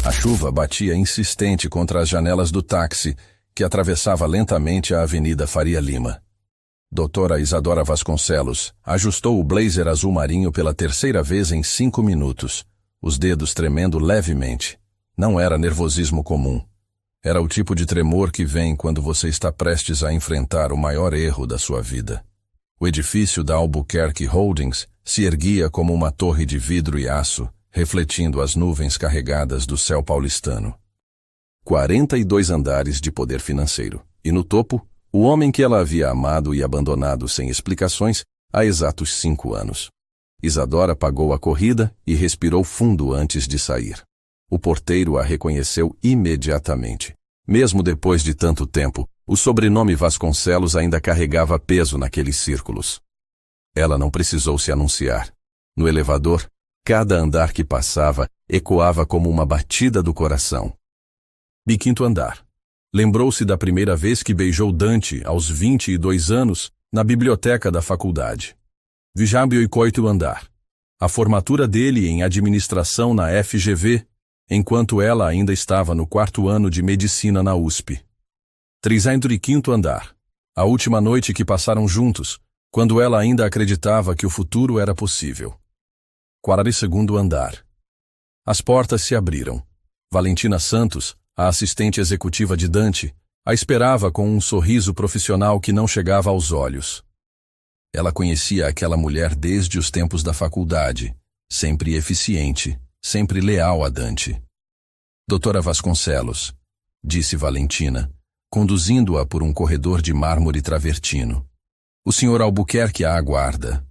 A chuva batia insistente contra as janelas do táxi, que atravessava lentamente a Avenida Faria Lima. Doutora Isadora Vasconcelos ajustou o blazer azul marinho pela terceira vez em 5 minutos, os dedos tremendo levemente. Não era nervosismo comum. Era o tipo de tremor que vem quando você está prestes a enfrentar o maior erro da sua vida. O edifício da Albuquerque Holdings se erguia como uma torre de vidro e aço, refletindo as nuvens carregadas do céu paulistano. 42 andares de poder financeiro. E no topo, o homem que ela havia amado e abandonado sem explicações há exatos 5 anos. Isadora pagou a corrida e respirou fundo antes de sair. O porteiro a reconheceu imediatamente. Mesmo depois de tanto tempo, o sobrenome Vasconcelos ainda carregava peso naqueles círculos. Ela não precisou se anunciar. No elevador, cada andar que passava ecoava como uma batida do coração. E 5º andar. Lembrou-se da primeira vez que beijou Dante, aos 22 anos, na biblioteca da faculdade. 28º andar. A formatura dele em administração na FGV, enquanto ela ainda estava no 4º ano de medicina na USP. 35º andar. A última noite que passaram juntos, quando ela ainda acreditava que o futuro era possível. 42º andar. As portas se abriram. Valentina Santos, a assistente executiva de Dante, a esperava com um sorriso profissional que não chegava aos olhos. Ela conhecia aquela mulher desde os tempos da faculdade, sempre eficiente, sempre leal a Dante. Doutora Vasconcelos, disse Valentina, conduzindo-a por um corredor de mármore travertino. O Sr. Albuquerque a aguarda.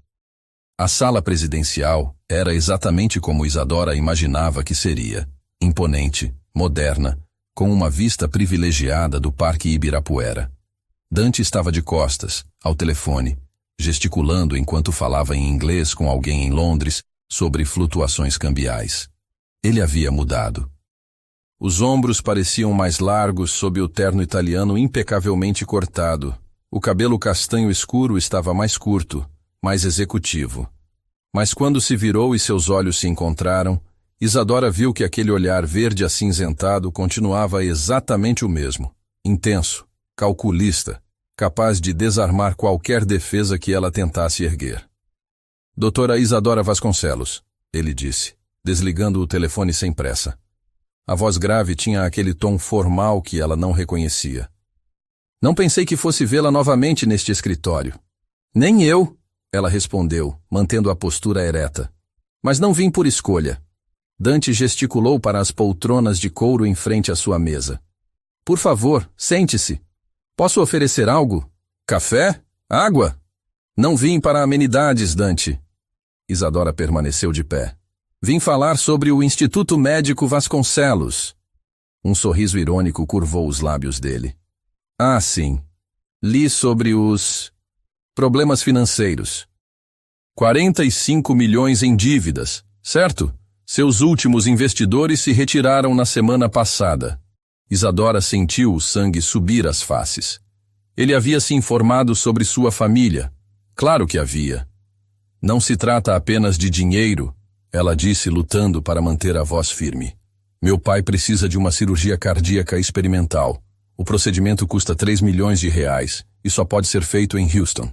A sala presidencial era exatamente como Isadora imaginava que seria, imponente, moderna, com uma vista privilegiada do Parque Ibirapuera. Dante estava de costas, ao telefone, gesticulando enquanto falava em inglês com alguém em Londres sobre flutuações cambiais. Ele havia mudado. Os ombros pareciam mais largos sob o terno italiano impecavelmente cortado. O cabelo castanho escuro estava mais curto, mais executivo. Mas quando se virou e seus olhos se encontraram, Isadora viu que aquele olhar verde acinzentado continuava exatamente o mesmo, intenso, calculista, capaz de desarmar qualquer defesa que ela tentasse erguer. Doutora Isadora Vasconcelos, ele disse, desligando o telefone sem pressa. A voz grave tinha aquele tom formal que ela não reconhecia. Não pensei que fosse vê-la novamente neste escritório. Nem eu, ela respondeu, mantendo a postura ereta. Mas não vim por escolha. Dante gesticulou para as poltronas de couro em frente à sua mesa. Por favor, sente-se. Posso oferecer algo? Café? Água? Não vim para amenidades, Dante. Isadora permaneceu de pé. Vim falar sobre o Instituto Médico Vasconcelos. Um sorriso irônico curvou os lábios dele. Ah, sim. Li sobre os problemas financeiros. 45 milhões em dívidas, certo? Seus últimos investidores se retiraram na semana passada. Isadora sentiu o sangue subir às faces. Ele havia se informado sobre sua família. Claro que havia. Não se trata apenas de dinheiro, ela disse lutando para manter a voz firme. Meu pai precisa de uma cirurgia cardíaca experimental. O procedimento custa 3 milhões de reais e só pode ser feito em Houston.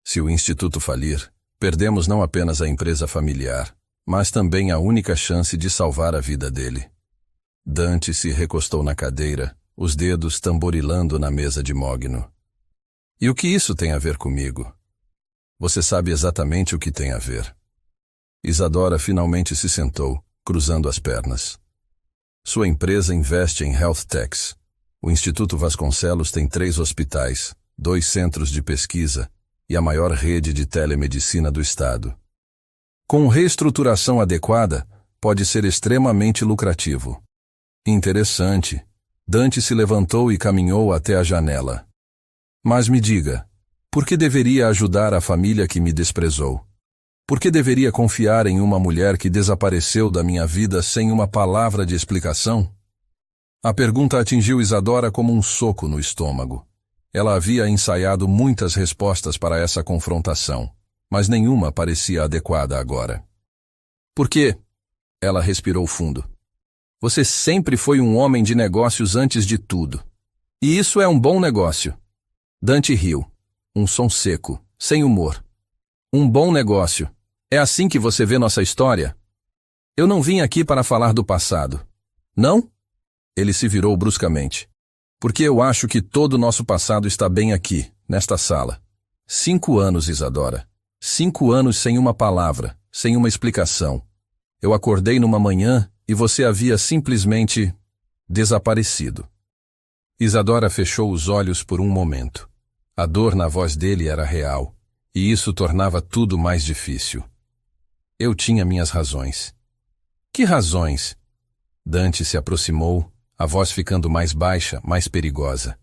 Se o instituto falir, perdemos não apenas a empresa familiar, mas também a única chance de salvar a vida dele. Dante se recostou na cadeira, os dedos tamborilando na mesa de mogno. E o que isso tem a ver comigo? Você sabe exatamente o que tem a ver. Isadora finalmente se sentou, cruzando as pernas. Sua empresa investe em health techs. O Instituto Vasconcelos tem 3 hospitais, 2 centros de pesquisa e a maior rede de telemedicina do estado. Com reestruturação adequada, pode ser extremamente lucrativo. Interessante. Dante se levantou e caminhou até a janela. Mas me diga, por que deveria ajudar a família que me desprezou? Por que deveria confiar em uma mulher que desapareceu da minha vida sem uma palavra de explicação? A pergunta atingiu Isadora como um soco no estômago. Ela havia ensaiado muitas respostas para essa confrontação, mas nenhuma parecia adequada agora. Por quê? Ela respirou fundo. Você sempre foi um homem de negócios antes de tudo. E isso é um bom negócio. Dante riu. Um som seco, sem humor. Um bom negócio. É assim que você vê nossa história? Eu não vim aqui para falar do passado. Não? Ele se virou bruscamente. Porque eu acho que todo o nosso passado está bem aqui, nesta sala. 5 anos, Isadora. 5 anos sem uma palavra, sem uma explicação. Eu acordei numa manhã e você havia simplesmente desaparecido. Isadora fechou os olhos por um momento. A dor na voz dele era real, e isso tornava tudo mais difícil. Eu tinha minhas razões. Que razões? Dante se aproximou, a voz ficando mais baixa, mais perigosa.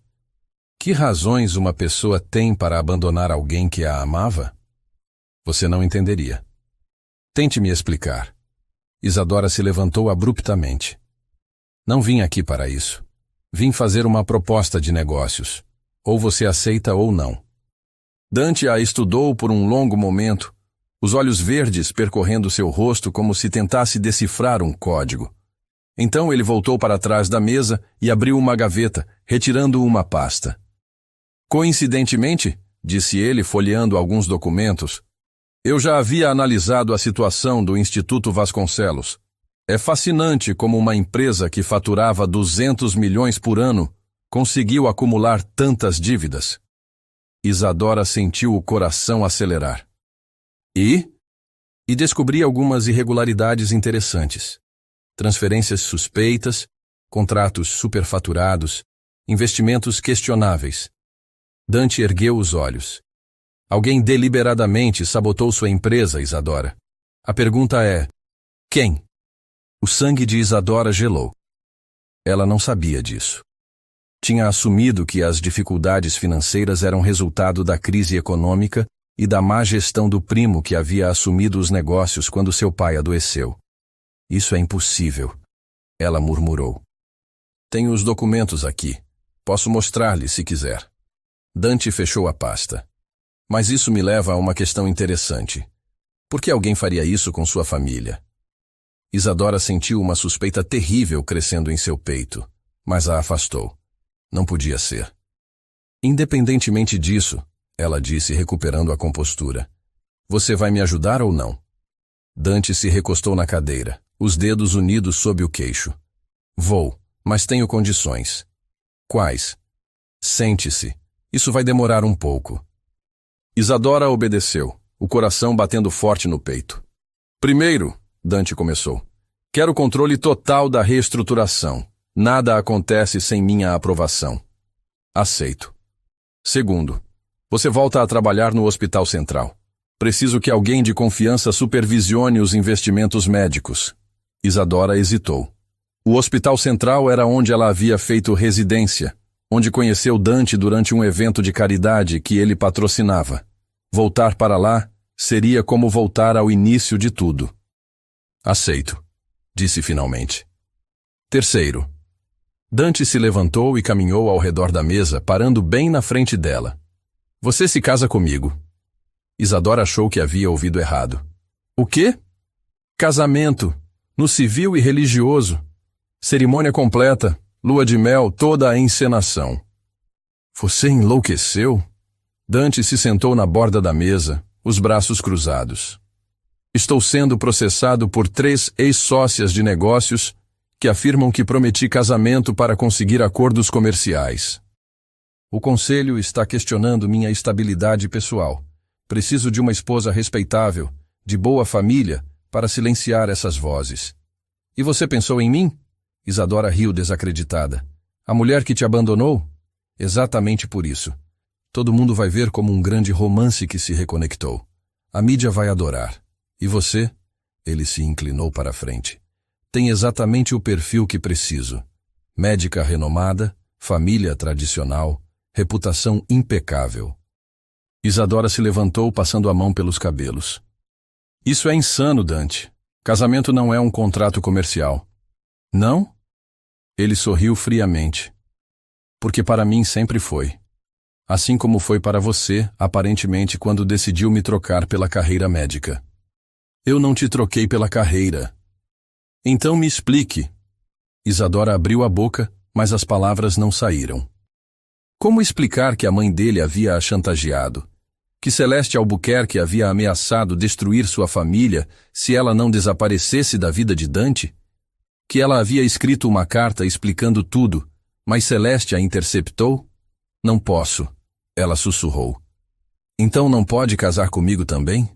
Que razões uma pessoa tem para abandonar alguém que a amava? Você não entenderia. Tente me explicar. Isadora se levantou abruptamente. Não vim aqui para isso. Vim fazer uma proposta de negócios. Ou você aceita ou não. Dante a estudou por um longo momento, os olhos verdes percorrendo seu rosto como se tentasse decifrar um código. Então ele voltou para trás da mesa e abriu uma gaveta, retirando uma pasta. Coincidentemente, disse ele folheando alguns documentos, eu já havia analisado a situação do Instituto Vasconcelos. É fascinante como uma empresa que faturava 200 milhões por ano conseguiu acumular tantas dívidas. Isadora sentiu o coração acelerar. E descobri algumas irregularidades interessantes. Transferências suspeitas, contratos superfaturados, investimentos questionáveis. Dante ergueu os olhos. Alguém deliberadamente sabotou sua empresa, Isadora. A pergunta é, quem? O sangue de Isadora gelou. Ela não sabia disso. Tinha assumido que as dificuldades financeiras eram resultado da crise econômica e da má gestão do primo que havia assumido os negócios quando seu pai adoeceu. Isso é impossível, ela murmurou. Tenho os documentos aqui. Posso mostrar-lhe se quiser. Dante fechou a pasta. Mas isso me leva a uma questão interessante. Por que alguém faria isso com sua família? Isadora sentiu uma suspeita terrível crescendo em seu peito, mas a afastou. Não podia ser. Independentemente disso, ela disse recuperando a compostura. Você vai me ajudar ou não? Dante se recostou na cadeira, os dedos unidos sob o queixo. Vou, mas tenho condições. Quais? Sente-se. Isso vai demorar um pouco. Isadora obedeceu, o coração batendo forte no peito. Primeiro, Dante começou, quero controle total da reestruturação. Nada acontece sem minha aprovação. Aceito. Segundo, você volta a trabalhar no Hospital Central. Preciso que alguém de confiança supervisione os investimentos médicos. Isadora hesitou. O Hospital Central era onde ela havia feito residência, onde conheceu Dante durante um evento de caridade que ele patrocinava. Voltar para lá seria como voltar ao início de tudo. Aceito, disse finalmente. Terceiro, Dante se levantou e caminhou ao redor da mesa, parando bem na frente dela. Você se casa comigo. Isadora achou que havia ouvido errado. O quê? Casamento, no civil e religioso. Cerimônia completa, lua de mel, toda a encenação. Você enlouqueceu? Dante se sentou na borda da mesa, os braços cruzados. Estou sendo processado por 3 ex-sócias de negócios que afirmam que prometi casamento para conseguir acordos comerciais. O conselho está questionando minha estabilidade pessoal. Preciso de uma esposa respeitável, de boa família, para silenciar essas vozes. E você pensou em mim? Isadora riu desacreditada. A mulher que te abandonou? Exatamente por isso. Todo mundo vai ver como um grande romance que se reconectou. A mídia vai adorar. E você? Ele se inclinou para a frente. Tem exatamente o perfil que preciso. Médica renomada, família tradicional, reputação impecável. Isadora se levantou passando a mão pelos cabelos. Isso é insano, Dante. Casamento não é um contrato comercial. Não? Ele sorriu friamente. Porque para mim sempre foi. Assim como foi para você, aparentemente, quando decidiu me trocar pela carreira médica. Eu não te troquei pela carreira. Então me explique. Isadora abriu a boca, mas as palavras não saíram. Como explicar que a mãe dele havia a chantageado? Que Celeste Albuquerque havia ameaçado destruir sua família se ela não desaparecesse da vida de Dante? Que ela havia escrito uma carta explicando tudo, mas Celeste a interceptou? Não posso, ela sussurrou. Então não pode casar comigo também?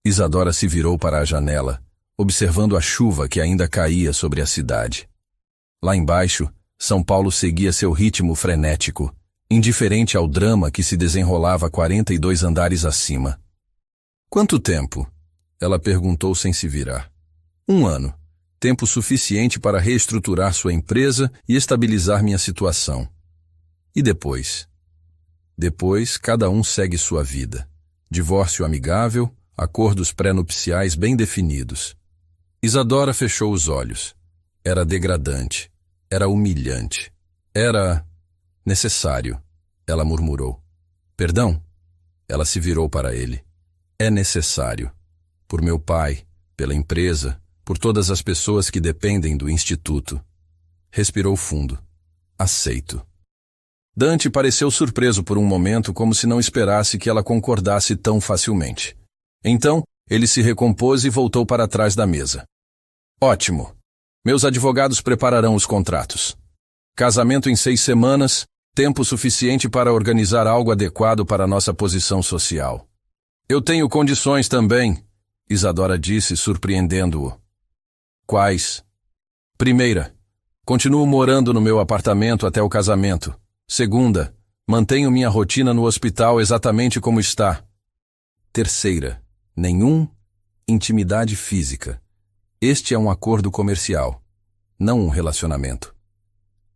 Isadora se virou para a janela, observando a chuva que ainda caía sobre a cidade. Lá embaixo, São Paulo seguia seu ritmo frenético, indiferente ao drama que se desenrolava 42 andares acima. Quanto tempo? Ela perguntou sem se virar. 1 ano. Tempo suficiente para reestruturar sua empresa e estabilizar minha situação. E depois? Depois, cada um segue sua vida. Divórcio amigável, acordos pré-nupciais bem definidos. Isadora fechou os olhos. Era degradante. Era humilhante. Era necessário, ela murmurou. Perdão? Ela se virou para ele. É necessário. Por meu pai, pela empresa, por todas as pessoas que dependem do instituto. Respirou fundo. Aceito. Dante pareceu surpreso por um momento, como se não esperasse que ela concordasse tão facilmente. Então, ele se recompôs e voltou para trás da mesa. Ótimo. Meus advogados prepararão os contratos. Casamento em 6 semanas, tempo suficiente para organizar algo adequado para nossa posição social. Eu tenho condições também, Isadora disse, surpreendendo-o. Quais? Primeira, continuo morando no meu apartamento até o casamento. Segunda, mantenho minha rotina no hospital exatamente como está. Terceira, intimidade física. Este é um acordo comercial, não um relacionamento.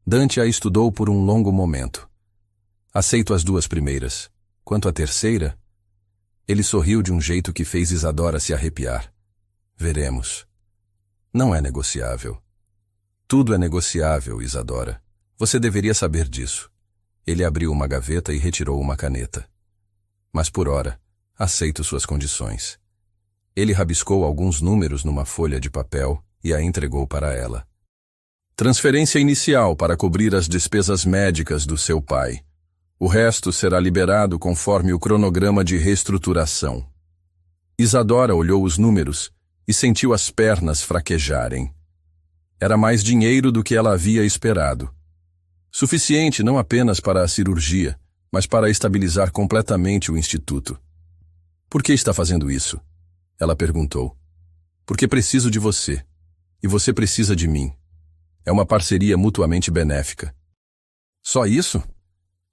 Dante a estudou por um longo momento. Aceito as 2 primeiras. Quanto à terceira, ele sorriu de um jeito que fez Isadora se arrepiar. Veremos. Não é negociável. Tudo é negociável, Isadora. Você deveria saber disso. Ele abriu uma gaveta e retirou uma caneta. Mas por ora, aceito suas condições. Ele rabiscou alguns números numa folha de papel e a entregou para ela. Transferência inicial para cobrir as despesas médicas do seu pai. O resto será liberado conforme o cronograma de reestruturação. Isadora olhou os números e sentiu as pernas fraquejarem. Era mais dinheiro do que ela havia esperado. Suficiente não apenas para a cirurgia, mas para estabilizar completamente o instituto. Por que está fazendo isso? Ela perguntou. Porque preciso de você. E você precisa de mim. É uma parceria mutuamente benéfica. Só isso?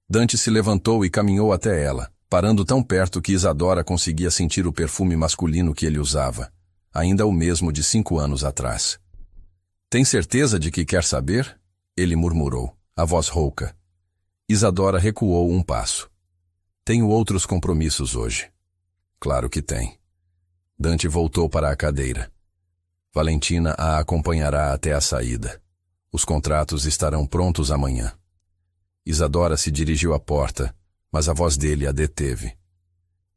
Dante se levantou e caminhou até ela, parando tão perto que Isadora conseguia sentir o perfume masculino que ele usava, ainda o mesmo de 5 anos atrás. Tem certeza de que quer saber? Ele murmurou, a voz rouca. Isadora recuou um passo. Tenho outros compromissos hoje. Claro que tem. Dante voltou para a cadeira. Valentina a acompanhará até a saída. Os contratos estarão prontos amanhã. Isadora se dirigiu à porta, mas a voz dele a deteve.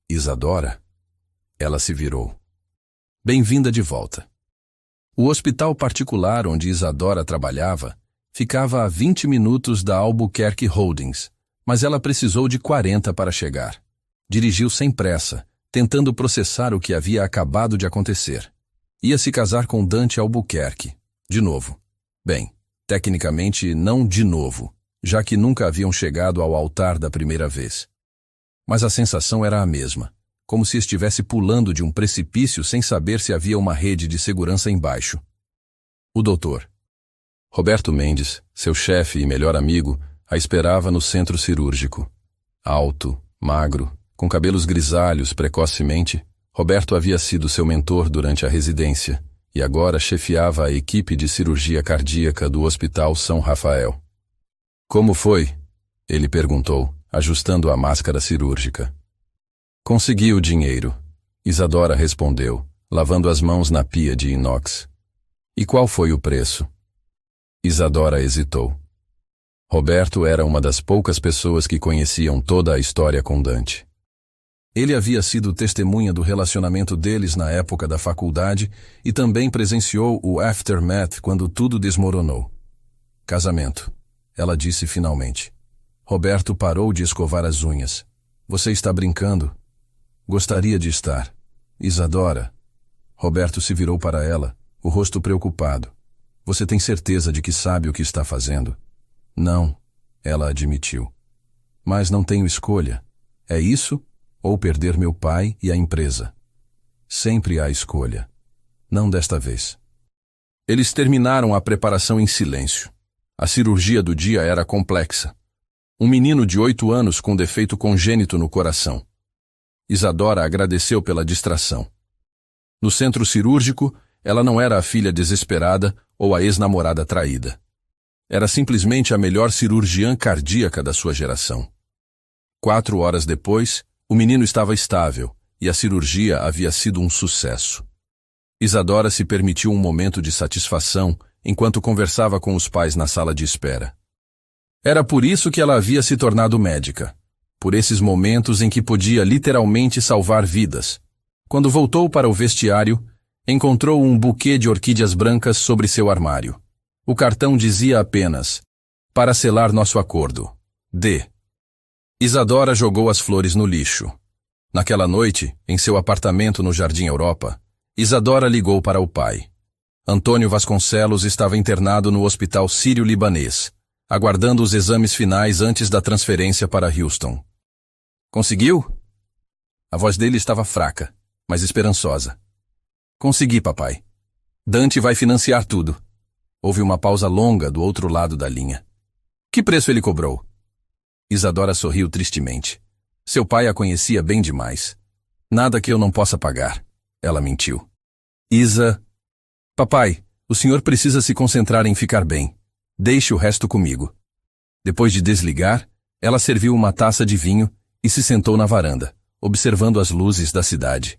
Isadora? Ela se virou. Bem-vinda de volta. O hospital particular onde Isadora trabalhava ficava a 20 minutos da Albuquerque Holdings, mas ela precisou de 40 para chegar. Dirigiu sem pressa, tentando processar o que havia acabado de acontecer. Ia se casar com Dante Albuquerque. De novo. Bem, tecnicamente não de novo, já que nunca haviam chegado ao altar da primeira vez. Mas a sensação era a mesma, como se estivesse pulando de um precipício sem saber se havia uma rede de segurança embaixo. O doutor Roberto Mendes, seu chefe e melhor amigo, a esperava no centro cirúrgico. Alto, magro, com cabelos grisalhos precocemente, Roberto havia sido seu mentor durante a residência e agora chefiava a equipe de cirurgia cardíaca do Hospital São Rafael. Como foi? Ele perguntou, ajustando a máscara cirúrgica. Consegui o dinheiro, Isadora respondeu, lavando as mãos na pia de inox. E qual foi o preço? Isadora hesitou. Roberto era uma das poucas pessoas que conheciam toda a história com Dante. Ele havia sido testemunha do relacionamento deles na época da faculdade e também presenciou o aftermath quando tudo desmoronou. Casamento, ela disse finalmente. Roberto parou de escovar as unhas. Você está brincando? Gostaria de estar. Isadora. Roberto se virou para ela, o rosto preocupado. Você tem certeza de que sabe o que está fazendo? Não, ela admitiu. Mas não tenho escolha. É isso ou perder meu pai e a empresa? Sempre há escolha. Não desta vez. Eles terminaram a preparação em silêncio. A cirurgia do dia era complexa. Um menino de 8 anos com defeito congênito no coração. Isadora agradeceu pela distração. No centro cirúrgico, ela não era a filha desesperada ou a ex-namorada traída. Era simplesmente a melhor cirurgiã cardíaca da sua geração. 4 horas depois, o menino estava estável e a cirurgia havia sido um sucesso. Isadora se permitiu um momento de satisfação enquanto conversava com os pais na sala de espera. Era por isso que ela havia se tornado médica. Por esses momentos em que podia literalmente salvar vidas. Quando voltou para o vestiário, encontrou um buquê de orquídeas brancas sobre seu armário. O cartão dizia apenas, para selar nosso acordo. D. Isadora jogou as flores no lixo. Naquela noite, em seu apartamento no Jardim Europa, Isadora ligou para o pai. Antônio Vasconcelos estava internado no Hospital Sírio-Libanês, aguardando os exames finais antes da transferência para Houston. Conseguiu? A voz dele estava fraca, mas esperançosa. Consegui, papai. Dante vai financiar tudo. Houve uma pausa longa do outro lado da linha. Que preço ele cobrou? Isadora sorriu tristemente. Seu pai a conhecia bem demais. Nada que eu não possa pagar. Ela mentiu. Papai, o senhor precisa se concentrar em ficar bem. Deixe o resto comigo. Depois de desligar, ela serviu uma taça de vinho e se sentou na varanda, observando as luzes da cidade.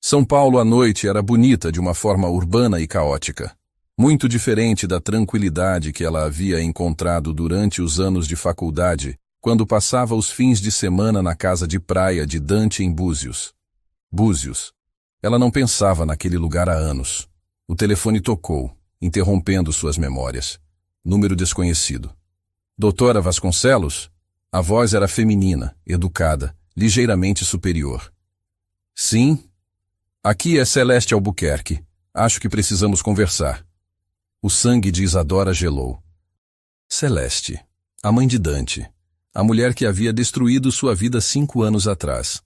São Paulo à noite era bonita de uma forma urbana e caótica, muito diferente da tranquilidade que ela havia encontrado durante os anos de faculdade, quando passava os fins de semana na casa de praia de Dante em Búzios. Búzios. Ela não pensava naquele lugar há anos. O telefone tocou, interrompendo suas memórias. Número desconhecido. Doutora Vasconcelos? A voz era feminina, educada, ligeiramente superior. Sim? Aqui é Celeste Albuquerque. Acho que precisamos conversar. O sangue de Isadora gelou. Celeste, a mãe de Dante, a mulher que havia destruído sua vida 5 anos atrás.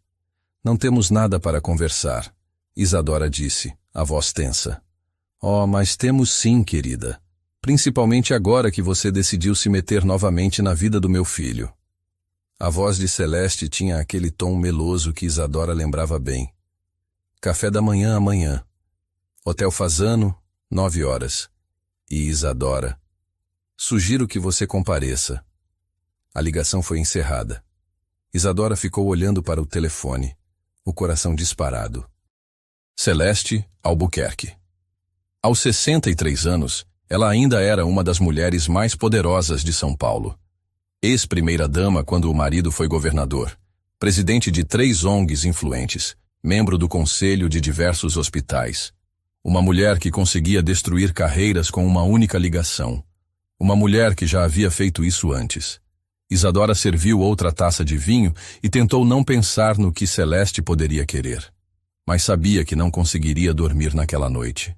Não temos nada para conversar, Isadora disse, a voz tensa. Oh, mas temos sim, querida. Principalmente agora que você decidiu se meter novamente na vida do meu filho. A voz de Celeste tinha aquele tom meloso que Isadora lembrava bem. Café da manhã amanhã. Hotel Fasano, 9 horas. E Isadora. Sugiro que você compareça. A ligação foi encerrada. Isadora ficou olhando para o telefone, o coração disparado. Celeste Albuquerque. Aos 63 anos, ela ainda era uma das mulheres mais poderosas de São Paulo. Ex-primeira-dama quando o marido foi governador, presidente de 3 ONGs influentes, membro do conselho de diversos hospitais. Uma mulher que conseguia destruir carreiras com uma única ligação. Uma mulher que já havia feito isso antes. Isadora serviu outra taça de vinho e tentou não pensar no que Celeste poderia querer. Mas sabia que não conseguiria dormir naquela noite.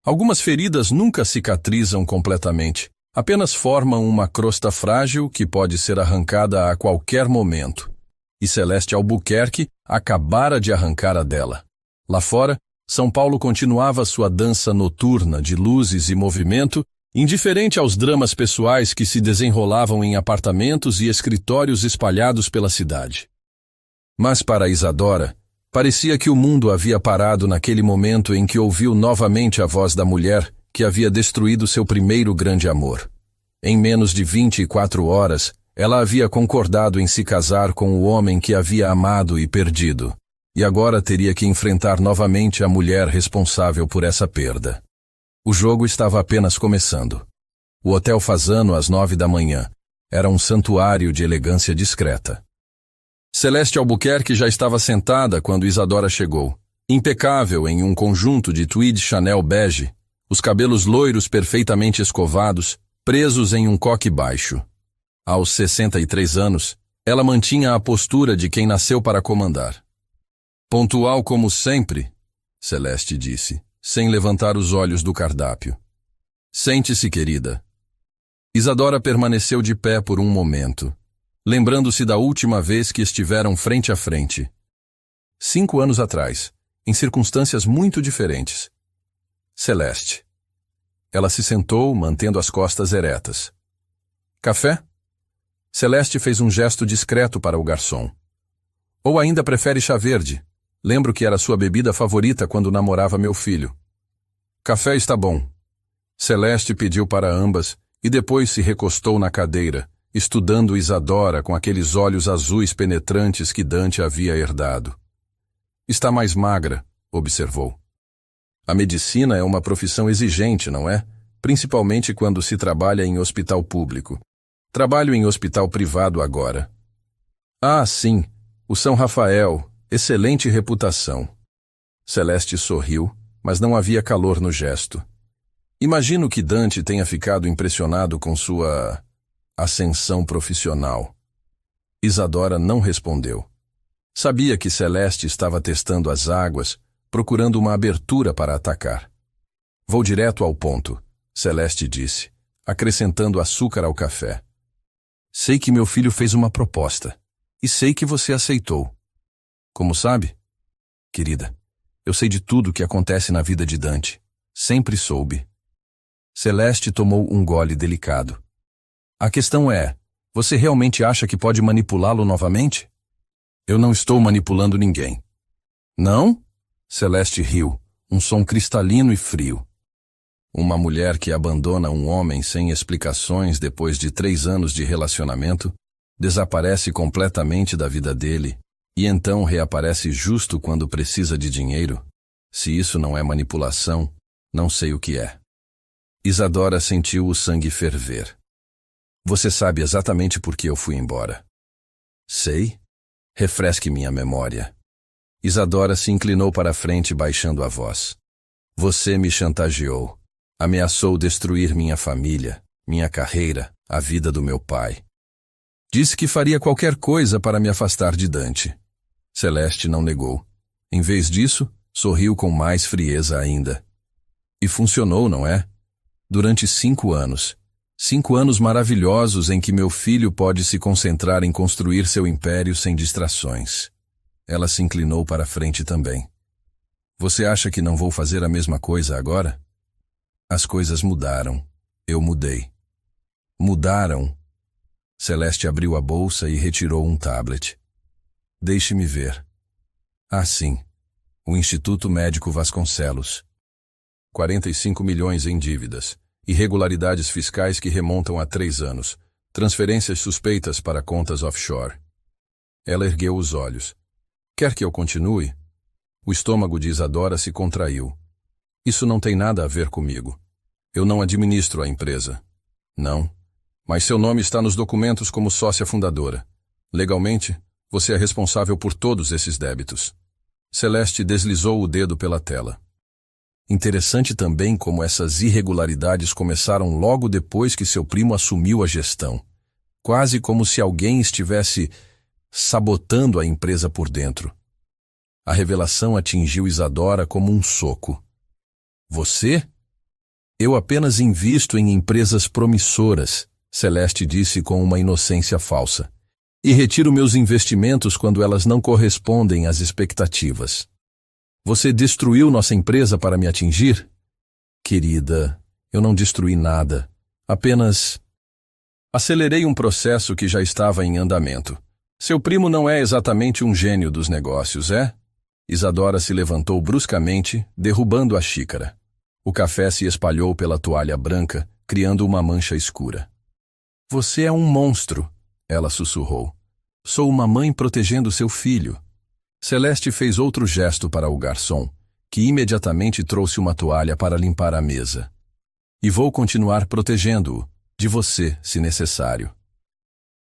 Algumas feridas nunca cicatrizam completamente, apenas formam uma crosta frágil que pode ser arrancada a qualquer momento. E Celeste Albuquerque acabara de arrancar a dela. Lá fora, São Paulo continuava sua dança noturna de luzes e movimento, indiferente aos dramas pessoais que se desenrolavam em apartamentos e escritórios espalhados pela cidade. Mas para Isadora, parecia que o mundo havia parado naquele momento em que ouviu novamente a voz da mulher que havia destruído seu primeiro grande amor. Em menos de 24 horas, ela havia concordado em se casar com o homem que havia amado e perdido, e agora teria que enfrentar novamente a mulher responsável por essa perda. O jogo estava apenas começando. O Hotel Fasano às 9 da manhã era um santuário de elegância discreta. Celeste Albuquerque já estava sentada quando Isadora chegou, impecável em um conjunto de tweed Chanel bege, os cabelos loiros perfeitamente escovados, presos em um coque baixo. Aos 63 anos, ela mantinha a postura de quem nasceu para comandar. Pontual como sempre, Celeste disse, sem levantar os olhos do cardápio. Sente-se, querida. Isadora permaneceu de pé por um momento, lembrando-se da última vez que estiveram frente a frente. 5 anos atrás, em circunstâncias muito diferentes. Celeste. Ela se sentou, mantendo as costas eretas. Café? Celeste fez um gesto discreto para o garçom. Ou ainda prefere chá verde? Lembro que era sua bebida favorita quando namorava meu filho. Café está bom. Celeste pediu para ambas e depois se recostou na cadeira, estudando Isadora com aqueles olhos azuis penetrantes que Dante havia herdado. Está mais magra, observou. A medicina é uma profissão exigente, não é? Principalmente quando se trabalha em hospital público. Trabalho em hospital privado agora. Ah, sim, o São Rafael, excelente reputação. Celeste sorriu, mas não havia calor no gesto. Imagino que Dante tenha ficado impressionado com sua ascensão profissional. Isadora não respondeu. Sabia que Celeste estava testando as águas, procurando uma abertura para atacar. Vou direto ao ponto, Celeste disse, acrescentando açúcar ao café. Sei que meu filho fez uma proposta, e sei que você aceitou. Como sabe? Querida, eu sei de tudo o que acontece na vida de Dante. Sempre soube. Celeste tomou um gole delicado. A questão é, você realmente acha que pode manipulá-lo novamente? Eu não estou manipulando ninguém. Não? Celeste riu, um som cristalino e frio. Uma mulher que abandona um homem sem explicações depois de 3 anos de relacionamento, desaparece completamente da vida dele e então reaparece justo quando precisa de dinheiro. Se isso não é manipulação, não sei o que é. Isadora sentiu o sangue ferver. Você sabe exatamente por que eu fui embora. Sei. Refresque minha memória. Isadora se inclinou para a frente baixando a voz. Você me chantageou. Ameaçou destruir minha família, minha carreira, a vida do meu pai. Disse que faria qualquer coisa para me afastar de Dante. Celeste não negou. Em vez disso, sorriu com mais frieza ainda. E funcionou, não é? Durante 5 anos. 5 anos maravilhosos em que meu filho pode se concentrar em construir seu império sem distrações. Ela se inclinou para a frente também. Você acha que não vou fazer a mesma coisa agora? As coisas mudaram. Eu mudei. Mudaram. Celeste abriu a bolsa e retirou um tablet. Deixe-me ver. Ah, sim. O Instituto Médico Vasconcelos. 45 milhões em dívidas. Irregularidades fiscais que remontam a 3 anos. Transferências suspeitas para contas offshore. Ela ergueu os olhos. Quer que eu continue? O estômago de Isadora se contraiu. Isso não tem nada a ver comigo. Eu não administro a empresa. Não. Mas seu nome está nos documentos como sócia fundadora. Legalmente, você é responsável por todos esses débitos. Celeste deslizou o dedo pela tela. Interessante também como essas irregularidades começaram logo depois que seu primo assumiu a gestão. Quase como se alguém estivesse sabotando a empresa por dentro. A revelação atingiu Isadora como um soco. Você? Eu apenas invisto em empresas promissoras, Celeste disse com uma inocência falsa. E retiro meus investimentos quando elas não correspondem às expectativas. Você destruiu nossa empresa para me atingir? Querida, eu não destruí nada. Apenas acelerei um processo que já estava em andamento. Seu primo não é exatamente um gênio dos negócios, é? Isadora se levantou bruscamente, derrubando a xícara. O café se espalhou pela toalha branca, criando uma mancha escura. Você é um monstro, ela sussurrou. Sou uma mãe protegendo seu filho. Celeste fez outro gesto para o garçom, que imediatamente trouxe uma toalha para limpar a mesa. E vou continuar protegendo-o, de você, se necessário.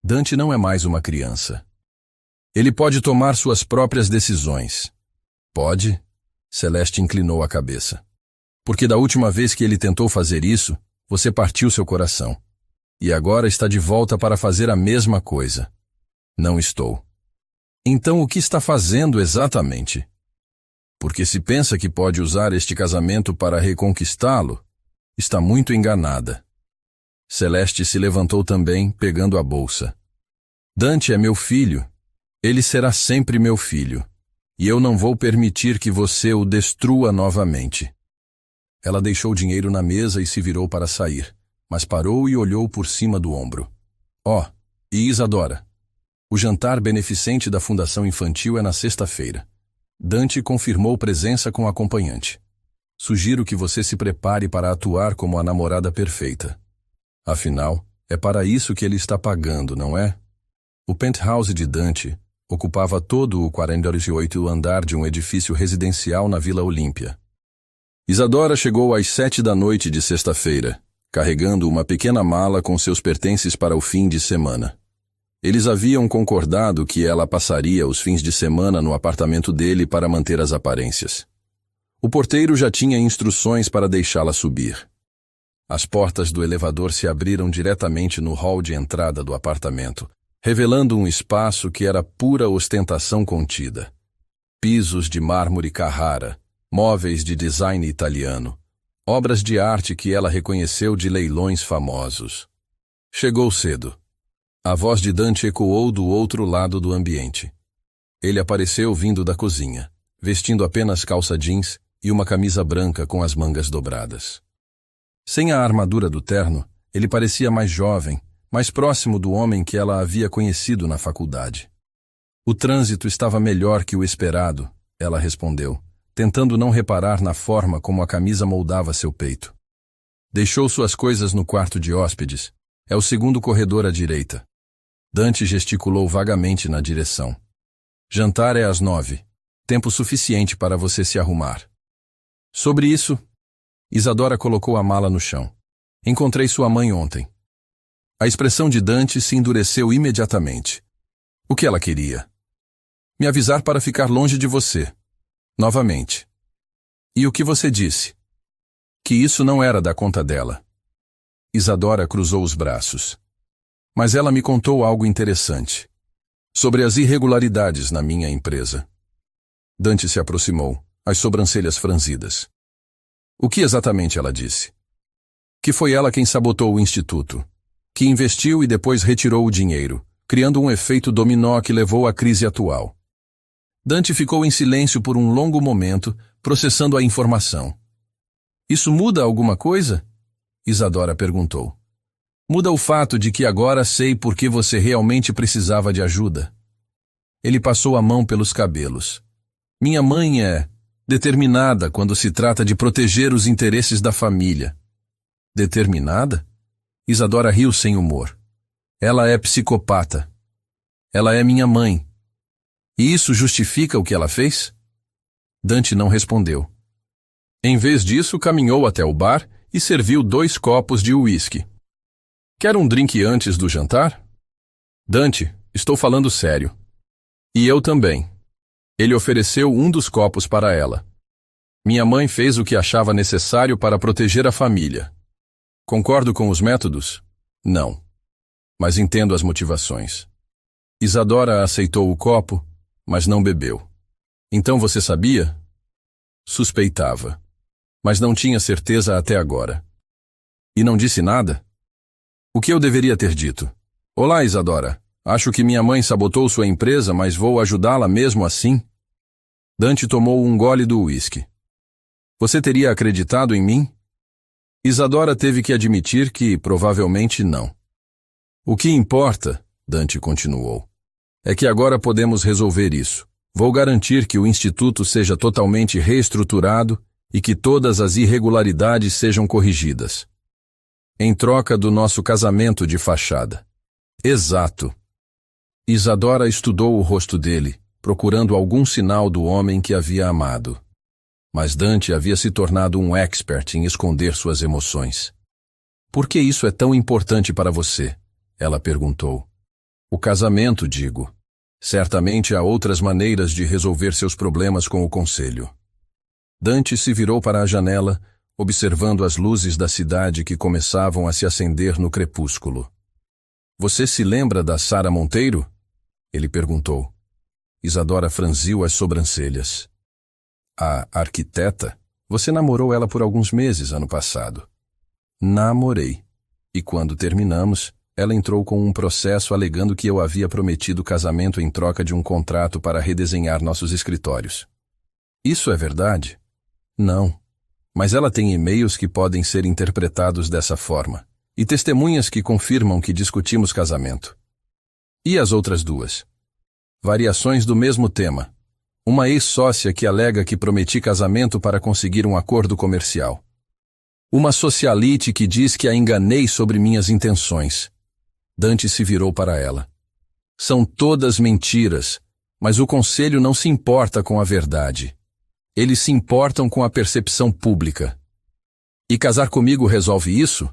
Dante não é mais uma criança. Ele pode tomar suas próprias decisões. Pode? Celeste inclinou a cabeça. Porque da última vez que ele tentou fazer isso, você partiu seu coração. e agora está de volta para fazer a mesma coisa. Não estou. Então o que está fazendo exatamente? Porque se pensa que pode usar este casamento para reconquistá-lo, está muito enganada. Celeste se levantou também, pegando a bolsa. Dante é meu filho. Ele será sempre meu filho. E eu não vou permitir que você o destrua novamente. Ela deixou o dinheiro na mesa e se virou para sair, mas parou e olhou por cima do ombro. Oh, e Isadora? O jantar beneficente da Fundação Infantil é na sexta-feira. Dante confirmou presença com acompanhante. Sugiro que você se prepare para atuar como a namorada perfeita. Afinal, é para isso que ele está pagando, não é? O penthouse de Dante ocupava todo o 48º andar de um edifício residencial na Vila Olímpia. Isadora chegou às 7 da noite de sexta-feira, carregando uma pequena mala com seus pertences para o fim de semana. Eles haviam concordado que ela passaria os fins de semana no apartamento dele para manter as aparências. O porteiro já tinha instruções para deixá-la subir. As portas do elevador se abriram diretamente no hall de entrada do apartamento, revelando um espaço que era pura ostentação contida. Pisos de mármore Carrara, móveis de design italiano, obras de arte que ela reconheceu de leilões famosos. Chegou cedo. A voz de Dante ecoou do outro lado do ambiente. Ele apareceu vindo da cozinha, vestindo apenas calça jeans e uma camisa branca com as mangas dobradas. Sem a armadura do terno, ele parecia mais jovem, mais próximo do homem que ela havia conhecido na faculdade. O trânsito estava melhor que o esperado, ela respondeu, tentando não reparar na forma como a camisa moldava seu peito. Deixou suas coisas no quarto de hóspedes. É o segundo corredor à direita. Dante gesticulou vagamente na direção. Jantar é às 9. Tempo suficiente para você se arrumar. Sobre isso, Isadora colocou a mala no chão. Encontrei sua mãe ontem. A expressão de Dante se endureceu imediatamente. O que ela queria? Me avisar para ficar longe de você. Novamente. E o que você disse? Que isso não era da conta dela. Isadora cruzou os braços. Mas ela me contou algo interessante. Sobre as irregularidades na minha empresa. Dante se aproximou, as sobrancelhas franzidas. O que exatamente ela disse? Que foi ela quem sabotou o instituto, que investiu e depois retirou o dinheiro, criando um efeito dominó que levou à crise atual. Dante ficou em silêncio por um longo momento, processando a informação. Isso muda alguma coisa? Isadora perguntou. Muda o fato de que agora sei por que você realmente precisava de ajuda. Ele passou a mão pelos cabelos. Minha mãe é determinada quando se trata de proteger os interesses da família. Determinada? Isadora riu sem humor. Ela é psicopata. Ela é minha mãe. E isso justifica o que ela fez? Dante não respondeu. Em vez disso, caminhou até o bar e serviu 2 copos de uísque. Quer um drink antes do jantar? Dante, estou falando sério. E eu também. Ele ofereceu um dos copos para ela. Minha mãe fez o que achava necessário para proteger a família. Concordo com os métodos? Não. Mas entendo as motivações. Isadora aceitou o copo, mas não bebeu. Então você sabia? Suspeitava. Mas não tinha certeza até agora. E não disse nada? O que eu deveria ter dito? Olá, Isadora. Acho que minha mãe sabotou sua empresa, mas vou ajudá-la mesmo assim? Dante tomou um gole do uísque. Você teria acreditado em mim? Isadora teve que admitir que provavelmente não. O que importa, Dante continuou, é que agora podemos resolver isso. Vou garantir que o instituto seja totalmente reestruturado e que todas as irregularidades sejam corrigidas. Em troca do nosso casamento de fachada. Exato. Isadora estudou o rosto dele, procurando algum sinal do homem que havia amado. Mas Dante havia se tornado um expert em esconder suas emoções. Por que isso é tão importante para você? Ela perguntou. O casamento, digo. Certamente há outras maneiras de resolver seus problemas com o conselho. Dante se virou para a janela, observando as luzes da cidade que começavam a se acender no crepúsculo. Você se lembra da Sara Monteiro? Ele perguntou. Isadora franziu as sobrancelhas. A arquiteta? Você namorou ela por alguns meses ano passado. Namorei. E quando terminamos, ela entrou com um processo alegando que eu havia prometido casamento em troca de um contrato para redesenhar nossos escritórios. Isso é verdade? Não. Mas ela tem e-mails que podem ser interpretados dessa forma, e testemunhas que confirmam que discutimos casamento. E as outras duas? Variações do mesmo tema. Uma ex-sócia que alega que prometi casamento para conseguir um acordo comercial. Uma socialite que diz que a enganei sobre minhas intenções. Dante se virou para ela. São todas mentiras, mas o conselho não se importa com a verdade. Eles se importam com a percepção pública. E casar comigo resolve isso?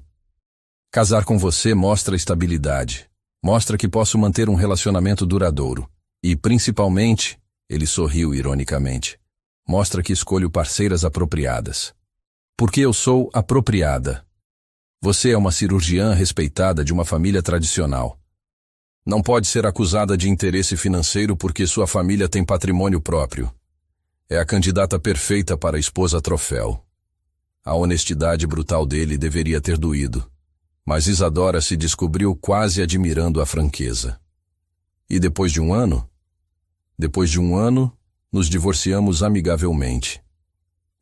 Casar com você mostra estabilidade. Mostra que posso manter um relacionamento duradouro. E, principalmente, ele sorriu ironicamente, mostra que escolho parceiras apropriadas. Porque eu sou apropriada. Você é uma cirurgiã respeitada de uma família tradicional. Não pode ser acusada de interesse financeiro porque sua família tem patrimônio próprio. É a candidata perfeita para a esposa troféu. A honestidade brutal dele deveria ter doído, mas Isadora se descobriu quase admirando a franqueza. E depois de um ano? Depois de um ano, nos divorciamos amigavelmente.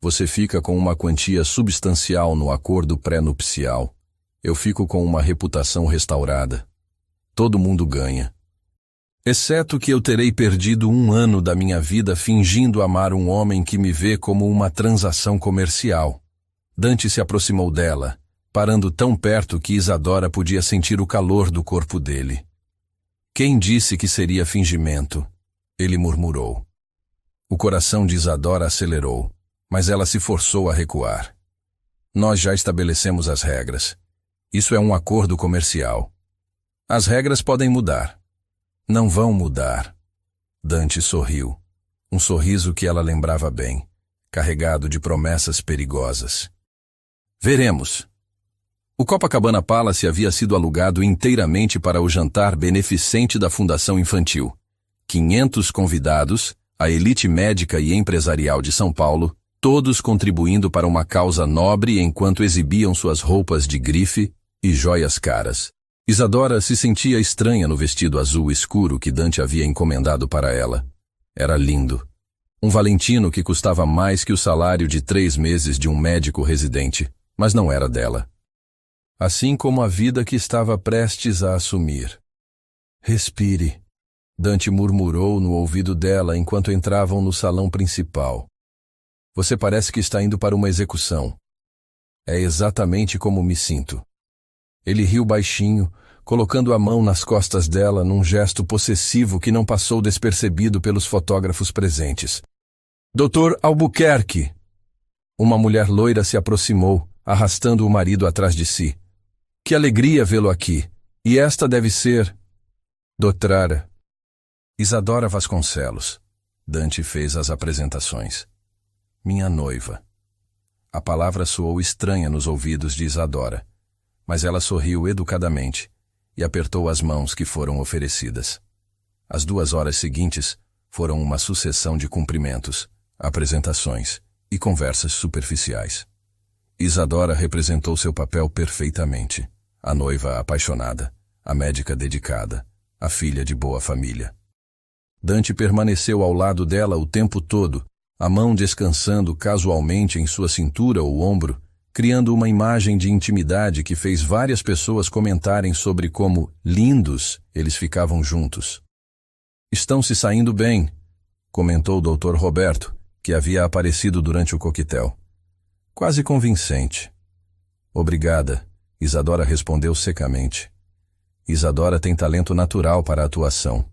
Você fica com uma quantia substancial no acordo pré-nupcial. Eu fico com uma reputação restaurada. Todo mundo ganha. Exceto que eu terei perdido um ano da minha vida fingindo amar um homem que me vê como uma transação comercial. Dante se aproximou dela, parando tão perto que Isadora podia sentir o calor do corpo dele. Quem disse que seria fingimento? Ele murmurou. O coração de Isadora acelerou, mas ela se forçou a recuar. Nós já estabelecemos as regras. Isso é um acordo comercial. As regras podem mudar. Não vão mudar. Dante sorriu. Um sorriso que ela lembrava bem, carregado de promessas perigosas. Veremos. O Copacabana Palace havia sido alugado inteiramente para o jantar beneficente da Fundação Infantil. 500 convidados, a elite médica e empresarial de São Paulo, todos contribuindo para uma causa nobre enquanto exibiam suas roupas de grife e joias caras. Isadora se sentia estranha no vestido azul escuro que Dante havia encomendado para ela. Era lindo. Um Valentino que custava mais que o salário de 3 meses de um médico residente, mas não era dela. Assim como a vida que estava prestes a assumir. Respire. Dante murmurou no ouvido dela enquanto entravam no salão principal. Você parece que está indo para uma execução. É exatamente como me sinto. Ele riu baixinho, colocando a mão nas costas dela num gesto possessivo que não passou despercebido pelos fotógrafos presentes. Dr. Albuquerque! Uma mulher loira se aproximou, arrastando o marido atrás de si. Que alegria vê-lo aqui. E esta deve ser... Doutora Isadora Vasconcelos. Dante fez as apresentações. Minha noiva. A palavra soou estranha nos ouvidos de Isadora, mas ela sorriu educadamente e apertou as mãos que foram oferecidas. As 2 horas seguintes foram uma sucessão de cumprimentos, apresentações e conversas superficiais. Isadora representou seu papel perfeitamente. A noiva apaixonada, a médica dedicada, a filha de boa família. Dante permaneceu ao lado dela o tempo todo, a mão descansando casualmente em sua cintura ou ombro, criando uma imagem de intimidade que fez várias pessoas comentarem sobre como lindos eles ficavam juntos. Estão se saindo bem, comentou o Dr. Roberto, que havia aparecido durante o coquetel. Quase convincente. Obrigada, Isadora respondeu secamente. Isadora tem talento natural para a atuação,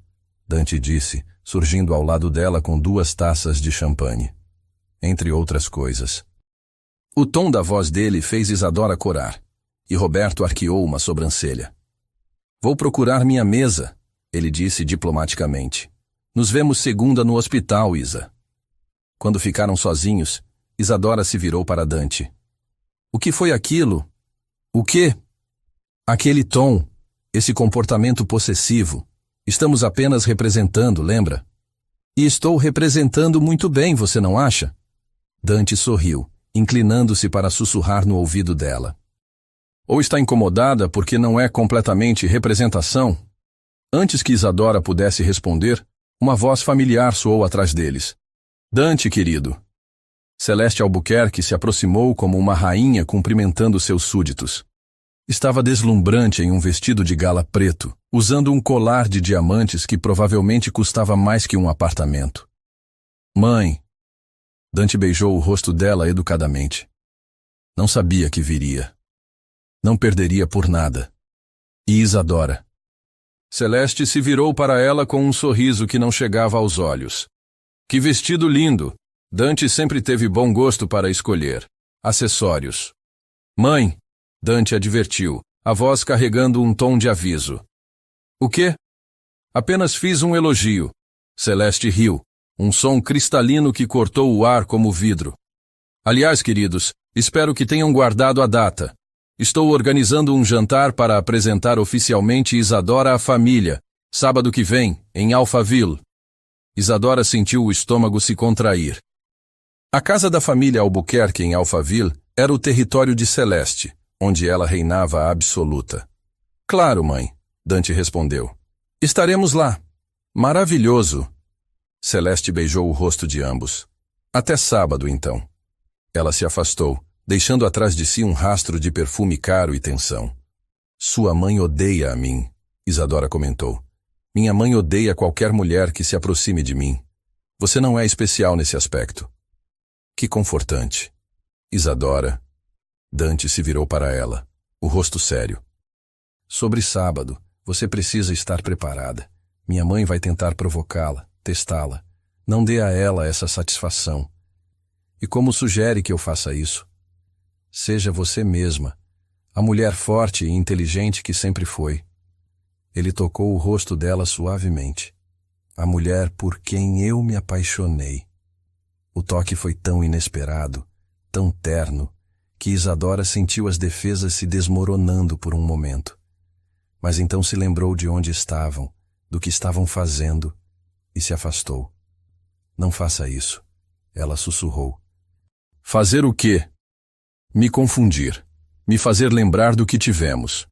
Dante disse, surgindo ao lado dela com 2 taças de champanhe. Entre outras coisas. O tom da voz dele fez Isadora corar, e Roberto arqueou uma sobrancelha. Vou procurar minha mesa, ele disse diplomaticamente. Nos vemos segunda no hospital, Isa. Quando ficaram sozinhos, Isadora se virou para Dante. O que foi aquilo? O quê? Aquele tom. Esse comportamento possessivo. Estamos apenas representando, lembra? E estou representando muito bem, você não acha? Dante sorriu, inclinando-se para sussurrar no ouvido dela. Ou está incomodada porque não é completamente representação? Antes que Isadora pudesse responder, uma voz familiar soou atrás deles. Dante, querido. Celeste Albuquerque se aproximou como uma rainha cumprimentando seus súditos. Estava deslumbrante em um vestido de gala preto, usando um colar de diamantes que provavelmente custava mais que um apartamento. Mãe. Dante beijou o rosto dela educadamente. Não sabia que viria. Não perderia por nada. E Isadora? Celeste se virou para ela com um sorriso que não chegava aos olhos. Que vestido lindo! Dante sempre teve bom gosto para escolher. Acessórios. Mãe! Dante advertiu, a voz carregando um tom de aviso. O quê? Apenas fiz um elogio. Celeste riu, um som cristalino que cortou o ar como vidro. Aliás, queridos, espero que tenham guardado a data. Estou organizando um jantar para apresentar oficialmente Isadora à família, sábado que vem, em Alphaville. Isadora sentiu o estômago se contrair. A casa da família Albuquerque em Alphaville era o território de Celeste, onde ela reinava absoluta. Claro, mãe, Dante respondeu. Estaremos lá. Maravilhoso. Celeste beijou o rosto de ambos. Até sábado, então. Ela se afastou, deixando atrás de si um rastro de perfume caro e tensão. Sua mãe odeia a mim, Isadora comentou. Minha mãe odeia qualquer mulher que se aproxime de mim. Você não é especial nesse aspecto. Que confortante. Isadora. Dante se virou para ela, o rosto sério. Sobre sábado, você precisa estar preparada. Minha mãe vai tentar provocá-la, testá-la. Não dê a ela essa satisfação. E como sugere que eu faça isso? Seja você mesma, a mulher forte e inteligente que sempre foi. Ele tocou o rosto dela suavemente. A mulher por quem eu me apaixonei. O toque foi tão inesperado, tão terno, que Isadora sentiu as defesas se desmoronando por um momento. Mas então se lembrou de onde estavam, do que estavam fazendo, e se afastou. Não faça isso, ela sussurrou. Fazer o quê? Me confundir, me fazer lembrar do que tivemos.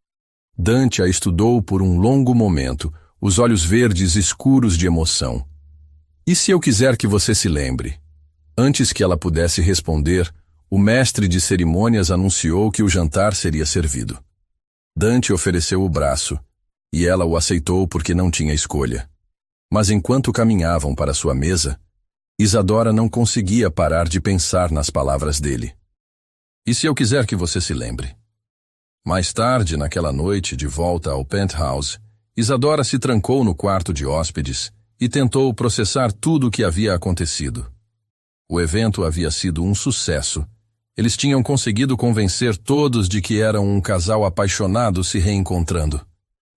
Dante a estudou por um longo momento, os olhos verdes escuros de emoção. E se eu quiser que você se lembre? Antes que ela pudesse responder, o mestre de cerimônias anunciou que o jantar seria servido. Dante ofereceu o braço, e ela o aceitou porque não tinha escolha. Mas enquanto caminhavam para sua mesa, Isadora não conseguia parar de pensar nas palavras dele. E se eu quiser que você se lembre? Mais tarde, naquela noite, de volta ao penthouse, Isadora se trancou no quarto de hóspedes e tentou processar tudo o que havia acontecido. O evento havia sido um sucesso. Eles tinham conseguido convencer todos de que eram um casal apaixonado se reencontrando.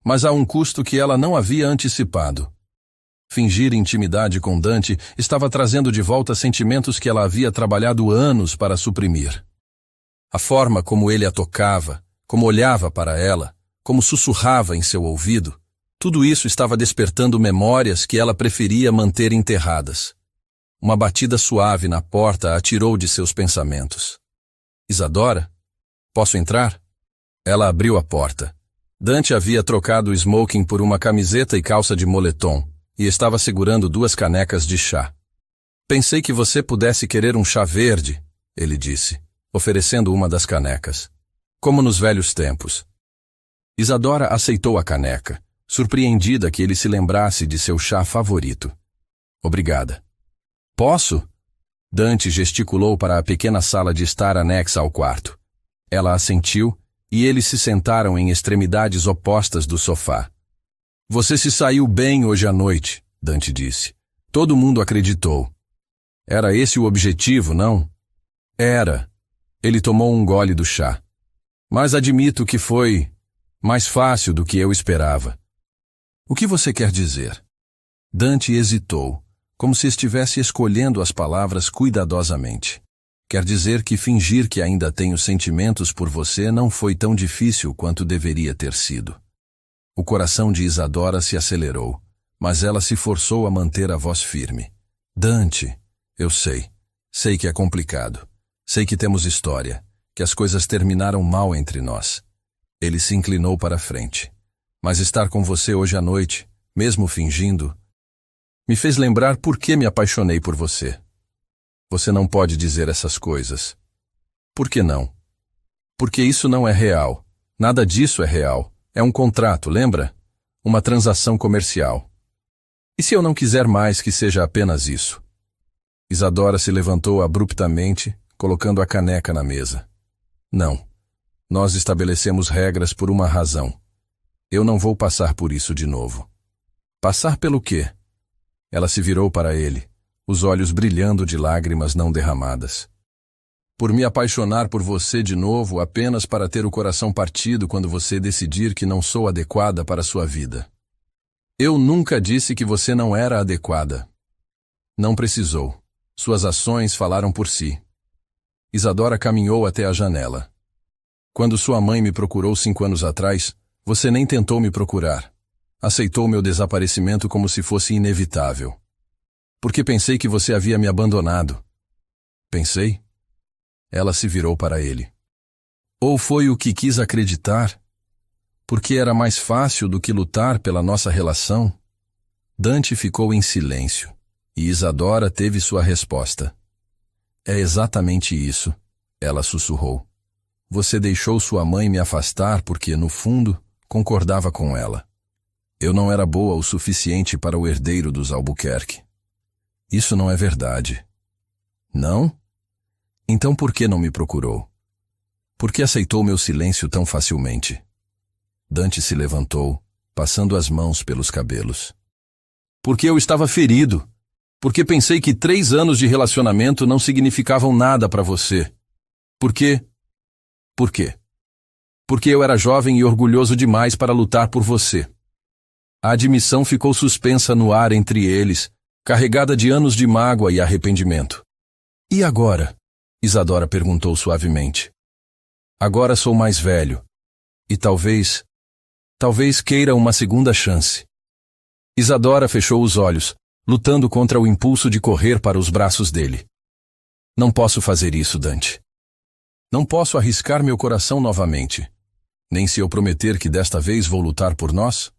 Mas a um custo que ela não havia antecipado. Fingir intimidade com Dante estava trazendo de volta sentimentos que ela havia trabalhado anos para suprimir. A forma como ele a tocava, como olhava para ela, como sussurrava em seu ouvido, tudo isso estava despertando memórias que ela preferia manter enterradas. Uma batida suave na porta a tirou de seus pensamentos. Isadora? Posso entrar? Ela abriu a porta. Dante havia trocado o smoking por uma camiseta e calça de moletom, e estava segurando 2 canecas de chá. Pensei que você pudesse querer um chá verde, ele disse, oferecendo uma das canecas. Como nos velhos tempos. Isadora aceitou a caneca, surpreendida que ele se lembrasse de seu chá favorito. Obrigada. Posso? Dante gesticulou para a pequena sala de estar anexa ao quarto. Ela assentiu e eles se sentaram em extremidades opostas do sofá. Você se saiu bem hoje à noite, Dante disse. Todo mundo acreditou. Era esse o objetivo, não? Era. Ele tomou um gole do chá. Mas admito que foi mais fácil do que eu esperava. O que você quer dizer? Dante hesitou, como se estivesse escolhendo as palavras cuidadosamente. Quer dizer que fingir que ainda tenho sentimentos por você não foi tão difícil quanto deveria ter sido. O coração de Isadora se acelerou, mas ela se forçou a manter a voz firme. Dante, eu sei. Sei que é complicado. Sei que temos história, que as coisas terminaram mal entre nós. Ele se inclinou para a frente. Mas estar com você hoje à noite, mesmo fingindo, me fez lembrar por que me apaixonei por você. Você não pode dizer essas coisas. Por que não? Porque isso não é real. Nada disso é real. É um contrato, lembra? Uma transação comercial. E se eu não quiser mais que seja apenas isso? Isadora se levantou abruptamente, colocando a caneca na mesa. Não. Nós estabelecemos regras por uma razão. Eu não vou passar por isso de novo. Passar pelo quê? Ela se virou para ele, os olhos brilhando de lágrimas não derramadas. Por me apaixonar por você de novo apenas para ter o coração partido quando você decidir que não sou adequada para a sua vida. Eu nunca disse que você não era adequada. Não precisou. Suas ações falaram por si. Isadora caminhou até a janela. Quando sua mãe me procurou 5 anos atrás, você nem tentou me procurar. Aceitou meu desaparecimento como se fosse inevitável. Porque pensei que você havia me abandonado. Pensei? Ela se virou para ele. Ou foi o que quis acreditar? Porque era mais fácil do que lutar pela nossa relação? Dante ficou em silêncio, e Isadora teve sua resposta. É exatamente isso, ela sussurrou. Você deixou sua mãe me afastar porque, no fundo, concordava com ela. Eu não era boa o suficiente para o herdeiro dos Albuquerque. Isso não é verdade. Não? Então por que não me procurou? Por que aceitou meu silêncio tão facilmente? Dante se levantou, passando as mãos pelos cabelos. Porque eu estava ferido. Porque pensei que 3 anos de relacionamento não significavam nada para você. Por quê? Por quê? Porque eu era jovem e orgulhoso demais para lutar por você. A admissão ficou suspensa no ar entre eles, carregada de anos de mágoa e arrependimento. E agora? Isadora perguntou suavemente. Agora sou mais velho. E talvez queira uma segunda chance. Isadora fechou os olhos, lutando contra o impulso de correr para os braços dele. Não posso fazer isso, Dante. Não posso arriscar meu coração novamente. Nem se eu prometer que desta vez vou lutar por nós.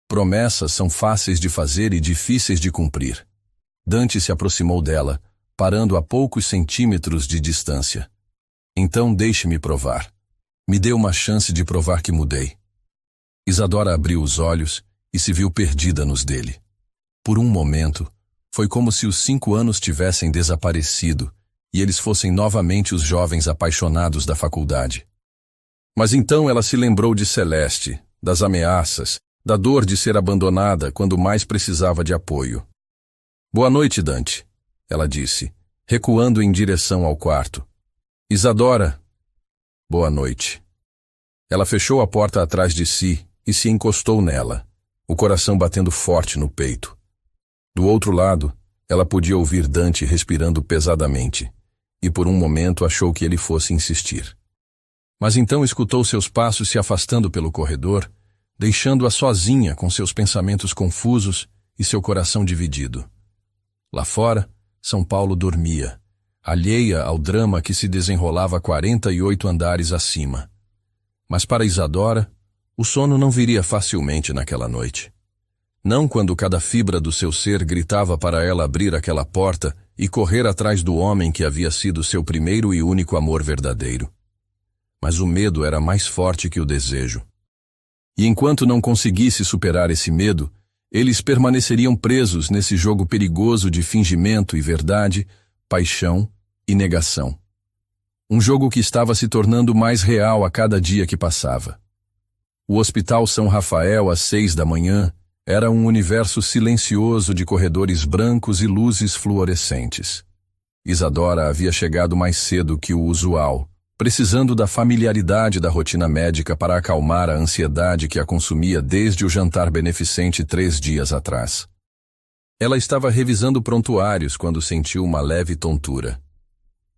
Promessas são fáceis de fazer e difíceis de cumprir. Dante se aproximou dela, parando a poucos centímetros de distância. Então deixe-me provar. Me dê uma chance de provar que mudei. Isadora abriu os olhos e se viu perdida nos dele. Por um momento, foi como se os 5 anos tivessem desaparecido e eles fossem novamente os jovens apaixonados da faculdade. Mas então ela se lembrou de Celeste, das ameaças, da dor de ser abandonada quando mais precisava de apoio. Boa noite, Dante, ela disse, recuando em direção ao quarto. Isadora. Boa noite. Ela fechou a porta atrás de si e se encostou nela, o coração batendo forte no peito. Do outro lado, ela podia ouvir Dante respirando pesadamente, e por um momento achou que ele fosse insistir. Mas então escutou seus passos se afastando pelo corredor, deixando-a sozinha com seus pensamentos confusos e seu coração dividido. Lá fora, São Paulo dormia, alheia ao drama que se desenrolava 48 andares acima. Mas para Isadora, o sono não viria facilmente naquela noite. Não quando cada fibra do seu ser gritava para ela abrir aquela porta e correr atrás do homem que havia sido seu primeiro e único amor verdadeiro. Mas o medo era mais forte que o desejo. E enquanto não conseguisse superar esse medo, eles permaneceriam presos nesse jogo perigoso de fingimento e verdade, paixão e negação. Um jogo que estava se tornando mais real a cada dia que passava. O Hospital São Rafael, às 6 da manhã, era um universo silencioso de corredores brancos e luzes fluorescentes. Isadora havia chegado mais cedo que o usual, precisando da familiaridade da rotina médica para acalmar a ansiedade que a consumia desde o jantar beneficente 3 dias atrás. Ela estava revisando prontuários quando sentiu uma leve tontura.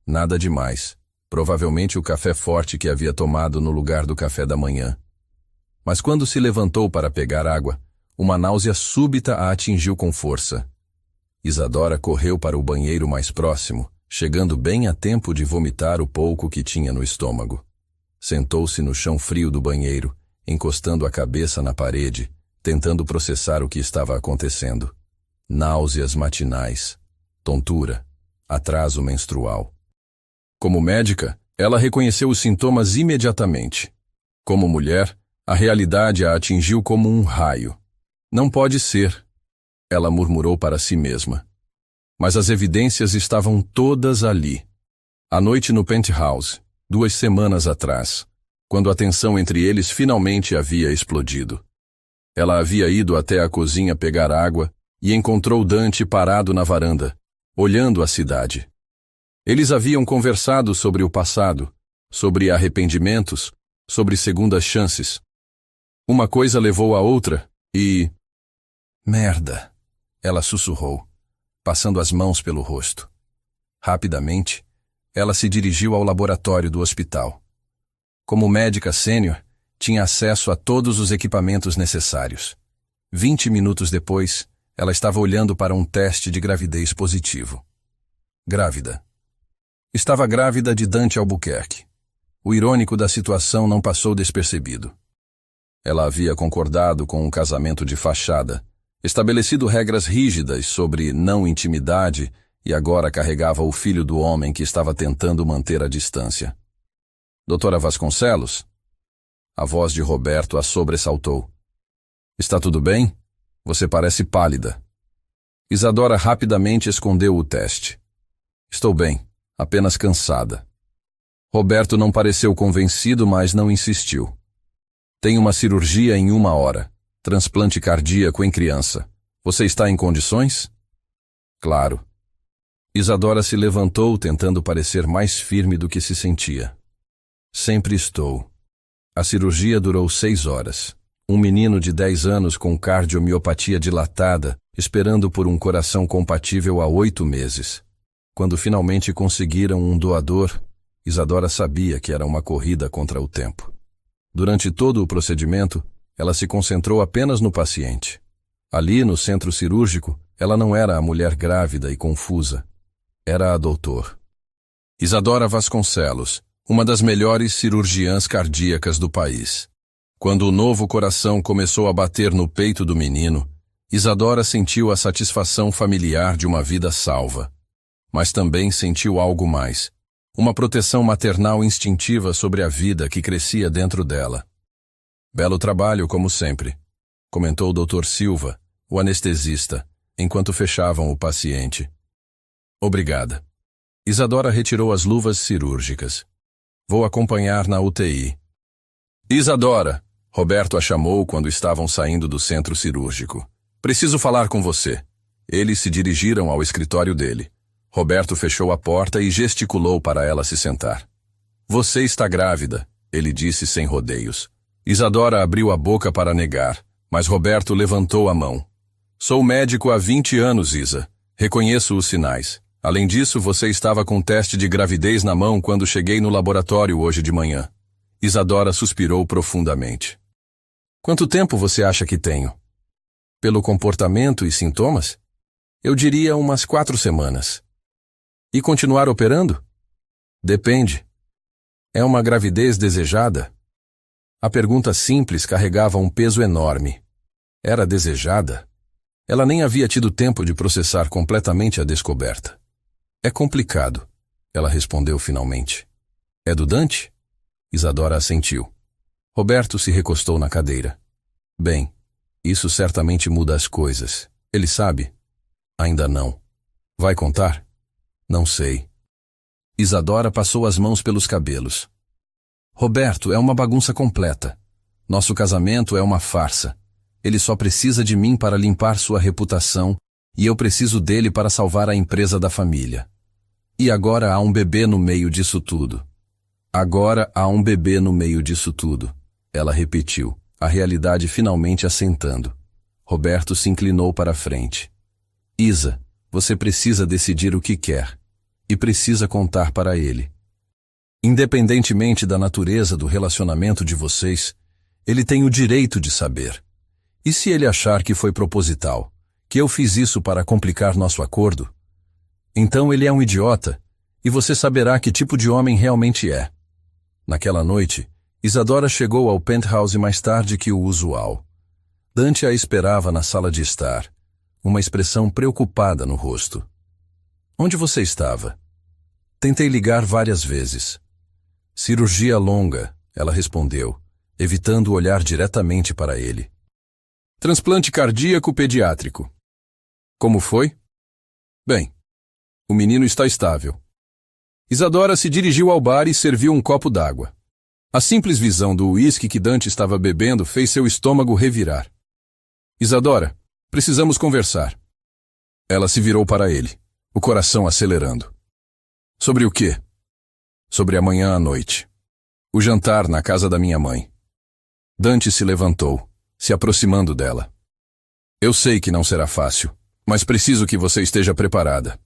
Nada demais. Provavelmente o café forte que havia tomado no lugar do café da manhã. Mas quando se levantou para pegar água, uma náusea súbita a atingiu com força. Isadora correu para o banheiro mais próximo, chegando bem a tempo de vomitar o pouco que tinha no estômago. Sentou-se no chão frio do banheiro, encostando a cabeça na parede, tentando processar o que estava acontecendo. Náuseas matinais, tontura, atraso menstrual. Como médica, ela reconheceu os sintomas imediatamente. Como mulher, a realidade a atingiu como um raio. Não pode ser, ela murmurou para si mesma. Mas as evidências estavam todas ali. À noite no penthouse, 2 semanas atrás, quando a tensão entre eles finalmente havia explodido. Ela havia ido até a cozinha pegar água e encontrou Dante parado na varanda, olhando a cidade. Eles haviam conversado sobre o passado, sobre arrependimentos, sobre segundas chances. Uma coisa levou a outra e... Merda! Ela sussurrou, passando as mãos pelo rosto. Rapidamente, ela se dirigiu ao laboratório do hospital. Como médica sênior, tinha acesso a todos os equipamentos necessários. 20 minutos depois, ela estava olhando para um teste de gravidez positivo. Grávida. Estava grávida de Dante Albuquerque. O irônico da situação não passou despercebido. Ela havia concordado com um casamento de fachada, estabelecido regras rígidas sobre não intimidade e agora carregava o filho do homem que estava tentando manter a distância. Doutora Vasconcelos? A voz de Roberto a sobressaltou. Está tudo bem? Você parece pálida. Isadora rapidamente escondeu o teste. Estou bem, apenas cansada. Roberto não pareceu convencido, mas não insistiu. Tem uma cirurgia em 1 hora. Transplante cardíaco em criança. Você está em condições? Claro. Isadora se levantou, tentando parecer mais firme do que se sentia. Sempre estou. A cirurgia durou 6 horas. Um menino de 10 anos com cardiomiopatia dilatada, esperando por um coração compatível há 8 meses. Quando finalmente conseguiram um doador, Isadora sabia que era uma corrida contra o tempo. Durante todo o procedimento, ela se concentrou apenas no paciente. Ali, no centro cirúrgico, ela não era a mulher grávida e confusa. Era a doutor. Isadora Vasconcelos, uma das melhores cirurgiãs cardíacas do país. Quando o novo coração começou a bater no peito do menino, Isadora sentiu a satisfação familiar de uma vida salva. Mas também sentiu algo mais, uma proteção maternal instintiva sobre a vida que crescia dentro dela. Belo trabalho, como sempre, comentou o Dr. Silva, o anestesista, enquanto fechavam o paciente. Obrigada. Isadora retirou as luvas cirúrgicas. Vou acompanhar na UTI. Isadora! Roberto a chamou quando estavam saindo do centro cirúrgico. Preciso falar com você. Eles se dirigiram ao escritório dele. Roberto fechou a porta e gesticulou para ela se sentar. Você está grávida, ele disse sem rodeios. Isadora abriu a boca para negar, mas Roberto levantou a mão. Sou médico há 20 anos, Isa. Reconheço os sinais. Além disso, você estava com teste de gravidez na mão quando cheguei no laboratório hoje de manhã. Isadora suspirou profundamente. Quanto tempo você acha que tenho? Pelo comportamento e sintomas? Eu diria umas 4 semanas. E continuar operando? Depende. É uma gravidez desejada? A pergunta simples carregava um peso enorme. Era desejada? Ela nem havia tido tempo de processar completamente a descoberta. É complicado, ela respondeu finalmente. É do Dante? Isadora assentiu. Roberto se recostou na cadeira. Bem, isso certamente muda as coisas. Ele sabe? Ainda não. Vai contar? Não sei. Isadora passou as mãos pelos cabelos. Roberto, é uma bagunça completa. Nosso casamento é uma farsa. Ele só precisa de mim para limpar sua reputação e eu preciso dele para salvar a empresa da família. E agora há um bebê no meio disso tudo. Agora há um bebê no meio disso tudo. Ela repetiu, a realidade finalmente assentando. Roberto se inclinou para a frente. Isa, você precisa decidir o que quer. E precisa contar para ele. Independentemente da natureza do relacionamento de vocês, Ele tem o direito de saber. E se ele achar que foi proposital, que eu fiz isso para complicar nosso acordo? Então ele é um idiota, e você saberá que tipo de homem realmente é. Naquela noite, Isadora chegou ao penthouse mais tarde que o usual. Dante a esperava na sala de estar, uma expressão preocupada no rosto. Onde você estava? Tentei ligar várias vezes. Cirurgia longa, ela respondeu, evitando olhar diretamente para ele. Transplante cardíaco pediátrico. Como foi? Bem, o menino está estável. Isadora se dirigiu ao bar e serviu um copo d'água. A simples visão do uísque que Dante estava bebendo fez seu estômago revirar. Isadora, precisamos conversar. Ela se virou para ele, o coração acelerando. Sobre o quê? Sobre amanhã à noite. O jantar na casa da minha mãe. Dante se levantou, se aproximando dela. Eu sei que não será fácil, mas preciso que você esteja preparada.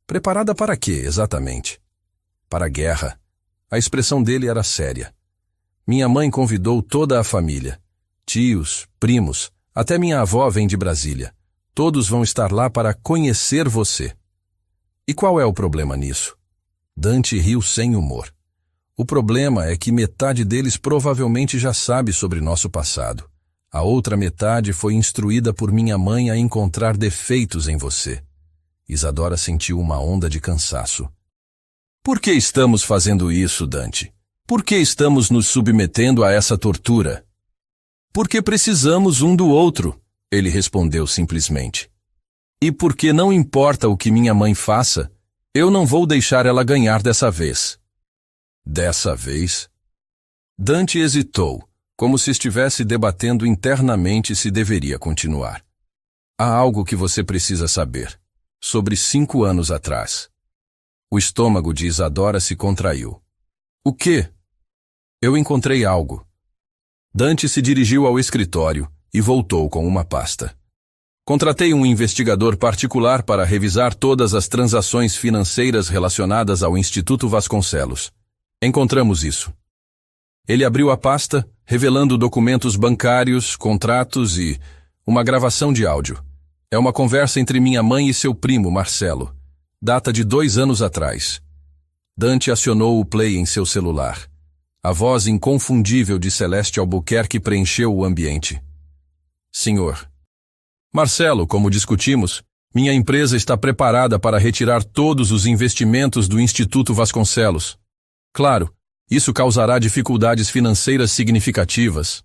Preparada para quê, exatamente? Para a guerra. A expressão dele era séria. Minha mãe convidou toda a família. Tios, primos, até minha avó vem de Brasília. Todos vão estar lá para conhecer você. E qual é o problema nisso? Dante riu sem humor. O problema é que metade deles provavelmente já sabe sobre nosso passado. A outra metade foi instruída por minha mãe a encontrar defeitos em você. Isadora sentiu uma onda de cansaço. Por que estamos fazendo isso, Dante? Por que estamos nos submetendo a essa tortura? Porque precisamos um do outro, ele respondeu simplesmente. E porque não importa o que minha mãe faça, eu não vou deixar ela ganhar dessa vez. Dessa vez? Dante hesitou, como se estivesse debatendo internamente se deveria continuar. Há algo que você precisa saber. Sobre 5 anos atrás. O estômago de Isadora se contraiu. O quê? Eu encontrei algo. Dante se dirigiu ao escritório e voltou com uma pasta. Contratei um investigador particular para revisar todas as transações financeiras relacionadas ao Instituto Vasconcelos. Encontramos isso. Ele abriu a pasta, revelando documentos bancários, contratos e uma gravação de áudio. É uma conversa entre minha mãe e seu primo, Marcelo. Data de 2 anos atrás. Dante acionou o play em seu celular. A voz inconfundível de Celeste Albuquerque preencheu o ambiente. Senhor. Marcelo, como discutimos, minha empresa está preparada para retirar todos os investimentos do Instituto Vasconcelos. Claro, isso causará dificuldades financeiras significativas.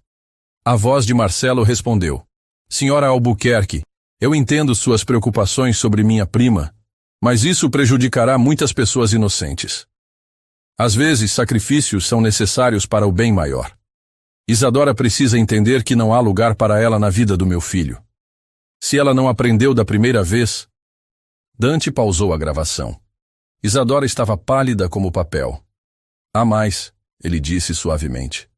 A voz de Marcelo respondeu. Senhora Albuquerque, eu entendo suas preocupações sobre minha prima, mas isso prejudicará muitas pessoas inocentes. Às vezes, sacrifícios são necessários para o bem maior. Isadora precisa entender que não há lugar para ela na vida do meu filho. Se ela não aprendeu da primeira vez... Dante pausou a gravação. Isadora estava pálida como papel. Há mais, ele disse suavemente.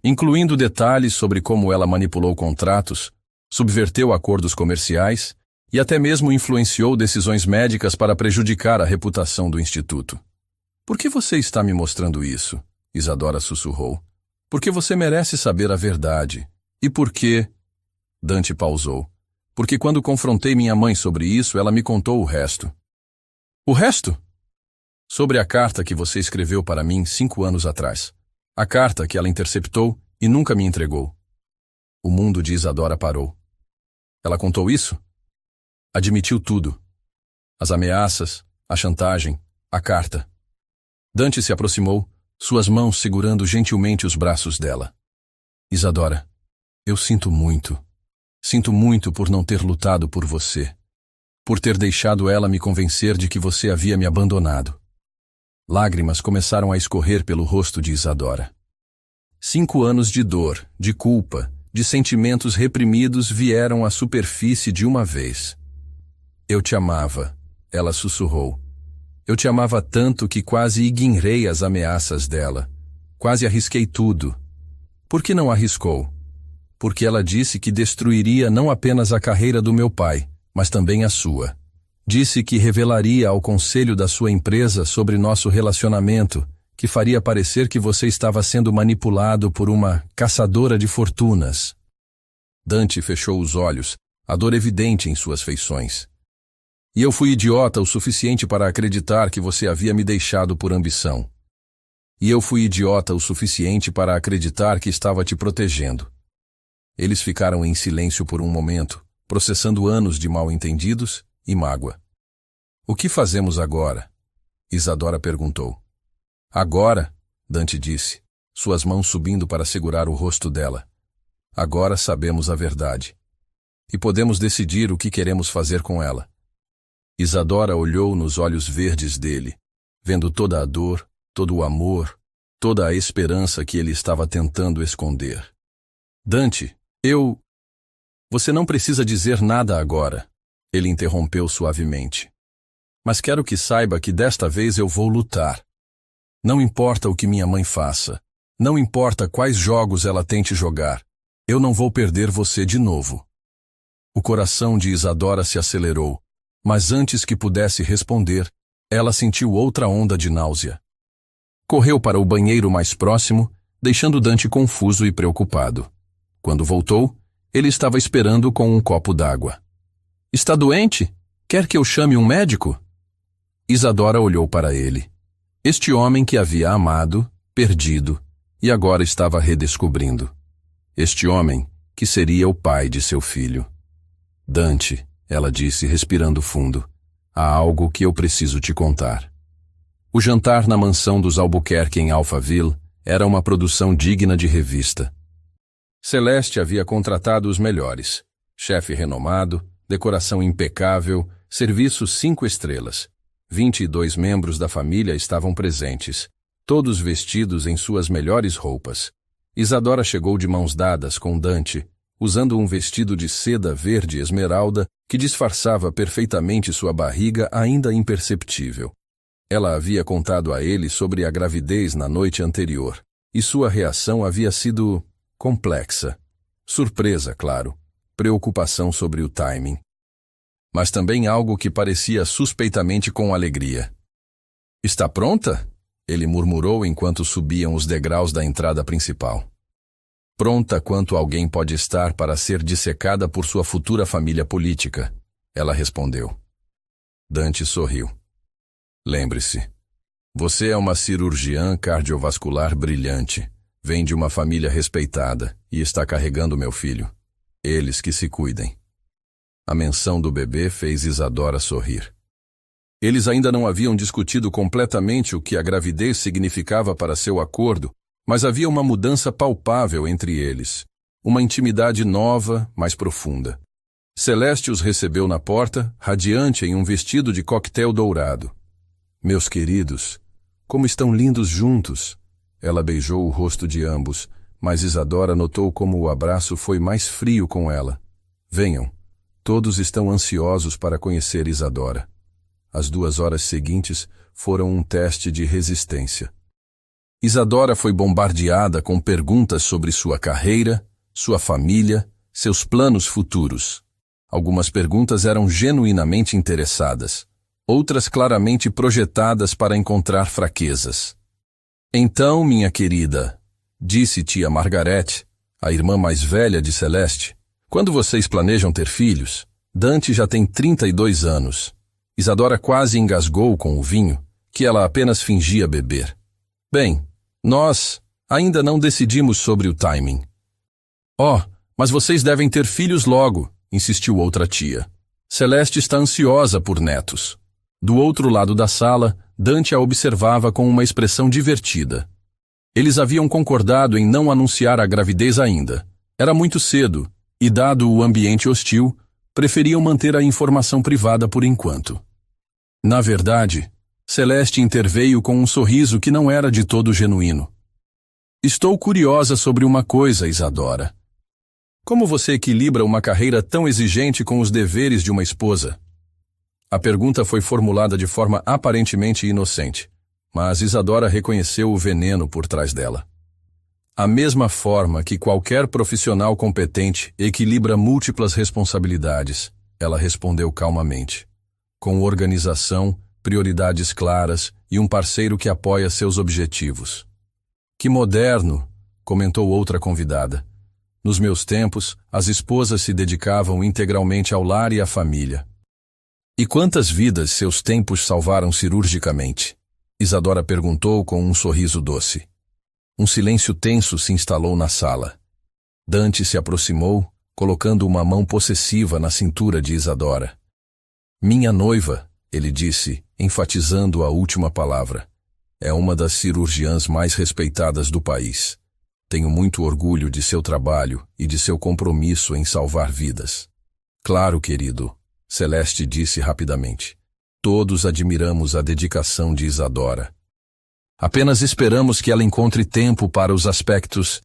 Incluindo detalhes sobre como ela manipulou contratos, subverteu acordos comerciais e até mesmo influenciou decisões médicas para prejudicar a reputação do Instituto. Por que você está me mostrando isso? Isadora sussurrou. Porque você merece saber a verdade. E por quê? Dante pausou. Porque quando confrontei minha mãe sobre isso, ela me contou o resto. O resto? Sobre a carta que você escreveu para mim 5 anos atrás. A carta que ela interceptou e nunca me entregou. O mundo de Isadora parou. Ela contou isso? Admitiu tudo. As ameaças, a chantagem, a carta. Dante se aproximou, suas mãos segurando gentilmente os braços dela. Isadora, eu sinto muito. Sinto muito por não ter lutado por você. Por ter deixado ela me convencer de que você havia me abandonado. Lágrimas começaram a escorrer pelo rosto de Isadora. 5 anos de dor, de culpa, de sentimentos reprimidos vieram à superfície de uma vez. Eu te amava, ela sussurrou. Eu te amava tanto que quase ignorei as ameaças dela. Quase arrisquei tudo. Por que não arriscou? Porque ela disse que destruiria não apenas a carreira do meu pai, mas também a sua. Disse que revelaria ao conselho da sua empresa sobre nosso relacionamento que faria parecer que você estava sendo manipulado por uma caçadora de fortunas. Dante fechou os olhos, a dor evidente em suas feições. E eu fui idiota o suficiente para acreditar que você havia me deixado por ambição. E eu fui idiota o suficiente para acreditar que estava te protegendo. Eles ficaram em silêncio por um momento, processando anos de mal-entendidos e mágoa. O que fazemos agora? Isadora perguntou. Agora, Dante disse, suas mãos subindo para segurar o rosto dela. Agora sabemos a verdade. E podemos decidir o que queremos fazer com ela. Isadora olhou nos olhos verdes dele, vendo toda a dor, todo o amor, toda a esperança que ele estava tentando esconder. Dante, Você não precisa dizer nada agora, ele interrompeu suavemente. Mas quero que saiba que desta vez eu vou lutar. Não importa o que minha mãe faça, não importa quais jogos ela tente jogar, eu não vou perder você de novo. O coração de Isadora se acelerou, mas antes que pudesse responder, ela sentiu outra onda de náusea. Correu para o banheiro mais próximo, deixando Dante confuso e preocupado. Quando voltou, ele estava esperando com um copo d'água. Está doente? Quer que eu chame um médico? Isadora olhou para ele. Este homem que havia amado, perdido, e agora estava redescobrindo. Este homem que seria o pai de seu filho. Dante, ela disse, respirando fundo, há algo que eu preciso te contar. O jantar na mansão dos Albuquerque em Alphaville era uma produção digna de revista. Celeste havia contratado os melhores. Chefe renomado, decoração impecável, serviço 5 estrelas. 22 membros da família estavam presentes, todos vestidos em suas melhores roupas. Isadora chegou de mãos dadas com Dante, usando um vestido de seda verde esmeralda que disfarçava perfeitamente sua barriga ainda imperceptível. Ela havia contado a ele sobre a gravidez na noite anterior, e sua reação havia sido complexa. Surpresa, claro, preocupação sobre o timing. Mas também algo que parecia suspeitamente com alegria. Está pronta? Ele murmurou enquanto subiam os degraus da entrada principal. Pronta quanto alguém pode estar para ser dissecada por sua futura família política, ela respondeu. Dante sorriu. Lembre-se, você é uma cirurgiã cardiovascular brilhante, vem de uma família respeitada e está carregando meu filho. Eles que se cuidem. A menção do bebê fez Isadora sorrir. Eles ainda não haviam discutido completamente o que a gravidez significava para seu acordo, mas havia uma mudança palpável entre eles, uma intimidade nova, mais profunda. Celeste os recebeu na porta, radiante em um vestido de coquetel dourado. Meus queridos, como estão lindos juntos! Ela beijou o rosto de ambos, mas Isadora notou como o abraço foi mais frio com ela. Venham, todos estão ansiosos para conhecer Isadora. As 2 horas seguintes foram um teste de resistência. Isadora foi bombardeada com perguntas sobre sua carreira, sua família, seus planos futuros. Algumas perguntas eram genuinamente interessadas, outras claramente projetadas para encontrar fraquezas. Então, minha querida, disse tia Margarete, a irmã mais velha de Celeste, quando vocês planejam ter filhos? Dante já tem 32 anos. Isadora quase engasgou com o vinho, que ela apenas fingia beber. Bem, nós ainda não decidimos sobre o timing. Oh, mas vocês devem ter filhos logo, insistiu outra tia. Celeste está ansiosa por netos. Do outro lado da sala, Dante a observava com uma expressão divertida. Eles haviam concordado em não anunciar a gravidez ainda. Era muito cedo, e dado o ambiente hostil, preferiam manter a informação privada por enquanto. Na verdade, Celeste interveio com um sorriso que não era de todo genuíno. Estou curiosa sobre uma coisa, Isadora. Como você equilibra uma carreira tão exigente com os deveres de uma esposa? A pergunta foi formulada de forma aparentemente inocente, mas Isadora reconheceu o veneno por trás dela. A mesma forma que qualquer profissional competente equilibra múltiplas responsabilidades, ela respondeu calmamente. Com organização, prioridades claras e um parceiro que apoia seus objetivos. Que moderno, comentou outra convidada. Nos meus tempos, as esposas se dedicavam integralmente ao lar e à família. E quantas vidas seus tempos salvaram cirurgicamente? Isadora perguntou com um sorriso doce. Um silêncio tenso se instalou na sala. Dante se aproximou, colocando uma mão possessiva na cintura de Isadora. Minha noiva, ele disse, enfatizando a última palavra. É uma das cirurgiãs mais respeitadas do país. Tenho muito orgulho de seu trabalho e de seu compromisso em salvar vidas. Claro, querido, Celeste disse rapidamente. Todos admiramos a dedicação de Isadora. Apenas esperamos que ela encontre tempo para os aspectos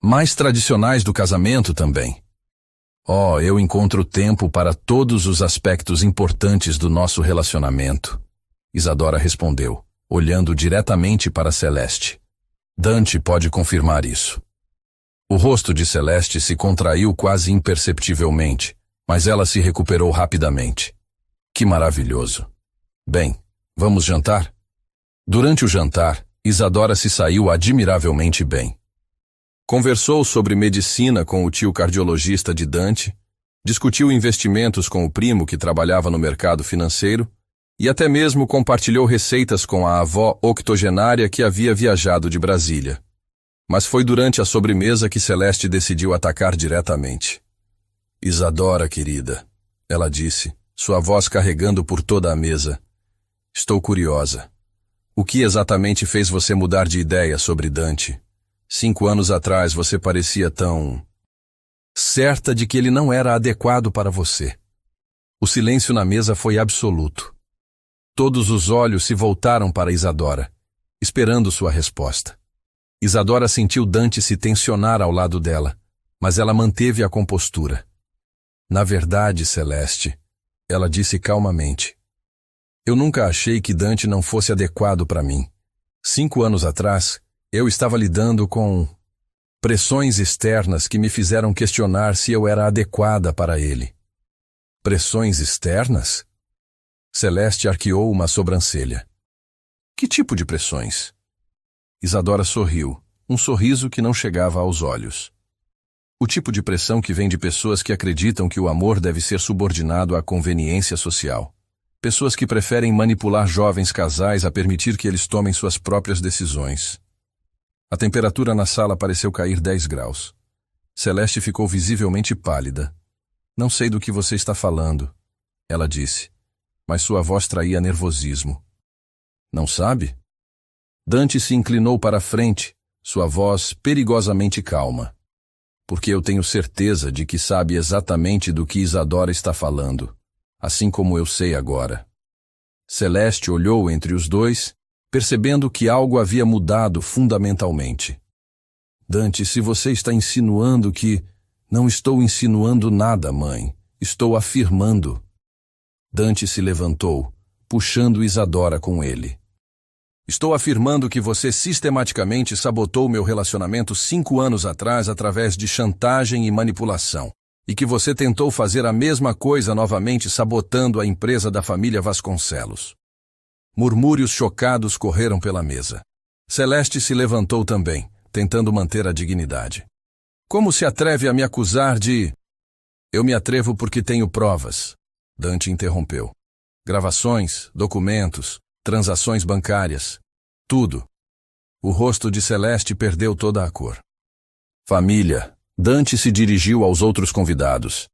mais tradicionais do casamento também. Oh, eu encontro tempo para todos os aspectos importantes do nosso relacionamento. Isadora respondeu, olhando diretamente para Celeste. Dante pode confirmar isso. O rosto de Celeste se contraiu quase imperceptivelmente, mas ela se recuperou rapidamente. Que maravilhoso. Bem, vamos jantar? Durante o jantar, Isadora se saiu admiravelmente bem. Conversou sobre medicina com o tio cardiologista de Dante, discutiu investimentos com o primo que trabalhava no mercado financeiro e até mesmo compartilhou receitas com a avó octogenária que havia viajado de Brasília. Mas foi durante a sobremesa que Celeste decidiu atacar diretamente. Isadora, querida, ela disse, sua voz carregando por toda a mesa. Estou curiosa. O que exatamente fez você mudar de ideia sobre Dante? 5 anos atrás você parecia tão certa de que ele não era adequado para você. O silêncio na mesa foi absoluto. Todos os olhos se voltaram para Isadora, esperando sua resposta. Isadora sentiu Dante se tensionar ao lado dela, mas ela manteve a compostura. Na verdade, Celeste, ela disse calmamente, eu nunca achei que Dante não fosse adequado para mim. 5 anos atrás, eu estava lidando com pressões externas que me fizeram questionar se eu era adequada para ele. Pressões externas? Celeste arqueou uma sobrancelha. Que tipo de pressões? Isadora sorriu, um sorriso que não chegava aos olhos. O tipo de pressão que vem de pessoas que acreditam que o amor deve ser subordinado à conveniência social. Pessoas que preferem manipular jovens casais a permitir que eles tomem suas próprias decisões. A temperatura na sala pareceu cair 10 graus. Celeste ficou visivelmente pálida. Não sei do que você está falando, ela disse. Mas sua voz traía nervosismo. Não sabe? Dante se inclinou para a frente, sua voz perigosamente calma. Porque eu tenho certeza de que sabe exatamente do que Isadora está falando, assim como eu sei agora. Celeste olhou entre os dois, percebendo que algo havia mudado fundamentalmente. Dante, se você está insinuando que... Não estou insinuando nada, mãe. Estou afirmando. Dante se levantou, puxando Isadora com ele. Estou afirmando que você sistematicamente sabotou meu relacionamento 5 anos atrás através de chantagem e manipulação, e que você tentou fazer a mesma coisa novamente sabotando a empresa da família Vasconcelos. Murmúrios chocados correram pela mesa. Celeste se levantou também, tentando manter a dignidade. Como se atreve a me acusar de... Eu me atrevo porque tenho provas. Dante interrompeu. Gravações, documentos, transações bancárias. Tudo. O rosto de Celeste perdeu toda a cor. Família. Dante se dirigiu aos outros convidados.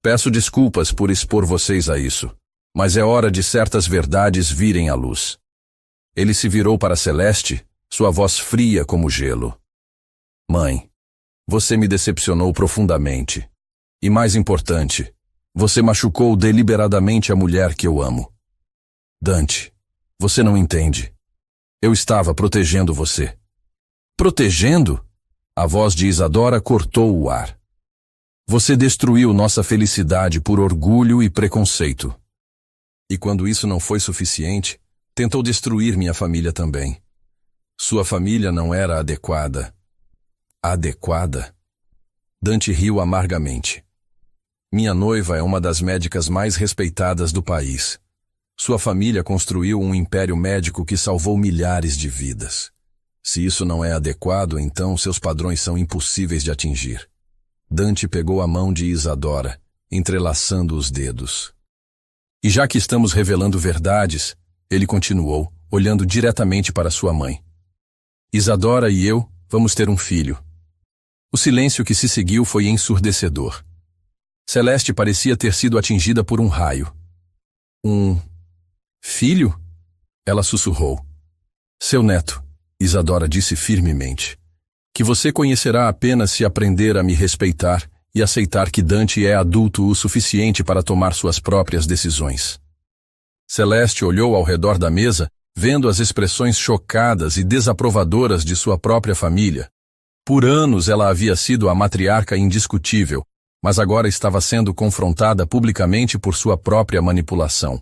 Peço desculpas por expor vocês a isso, mas é hora de certas verdades virem à luz. Ele se virou para Celeste, sua voz fria como gelo. Mãe, você me decepcionou profundamente. E mais importante, você machucou deliberadamente a mulher que eu amo. Dante, você não entende. Eu estava protegendo você. Protegendo? A voz de Isadora cortou o ar. Você destruiu nossa felicidade por orgulho e preconceito. E quando isso não foi suficiente, tentou destruir minha família também. Sua família não era adequada. Adequada? Dante riu amargamente. Minha noiva é uma das médicas mais respeitadas do país. Sua família construiu um império médico que salvou milhares de vidas. Se isso não é adequado, então seus padrões são impossíveis de atingir. Dante pegou a mão de Isadora, entrelaçando os dedos. E já que estamos revelando verdades, ele continuou, olhando diretamente para sua mãe. Isadora e eu vamos ter um filho. O silêncio que se seguiu foi ensurdecedor. Celeste parecia ter sido atingida por um raio. Um filho? Ela sussurrou. Seu neto, Isadora disse firmemente, que você conhecerá apenas se aprender a me respeitar e aceitar que Dante é adulto o suficiente para tomar suas próprias decisões. Celeste olhou ao redor da mesa, vendo as expressões chocadas e desaprovadoras de sua própria família. Por anos ela havia sido a matriarca indiscutível, mas agora estava sendo confrontada publicamente por sua própria manipulação.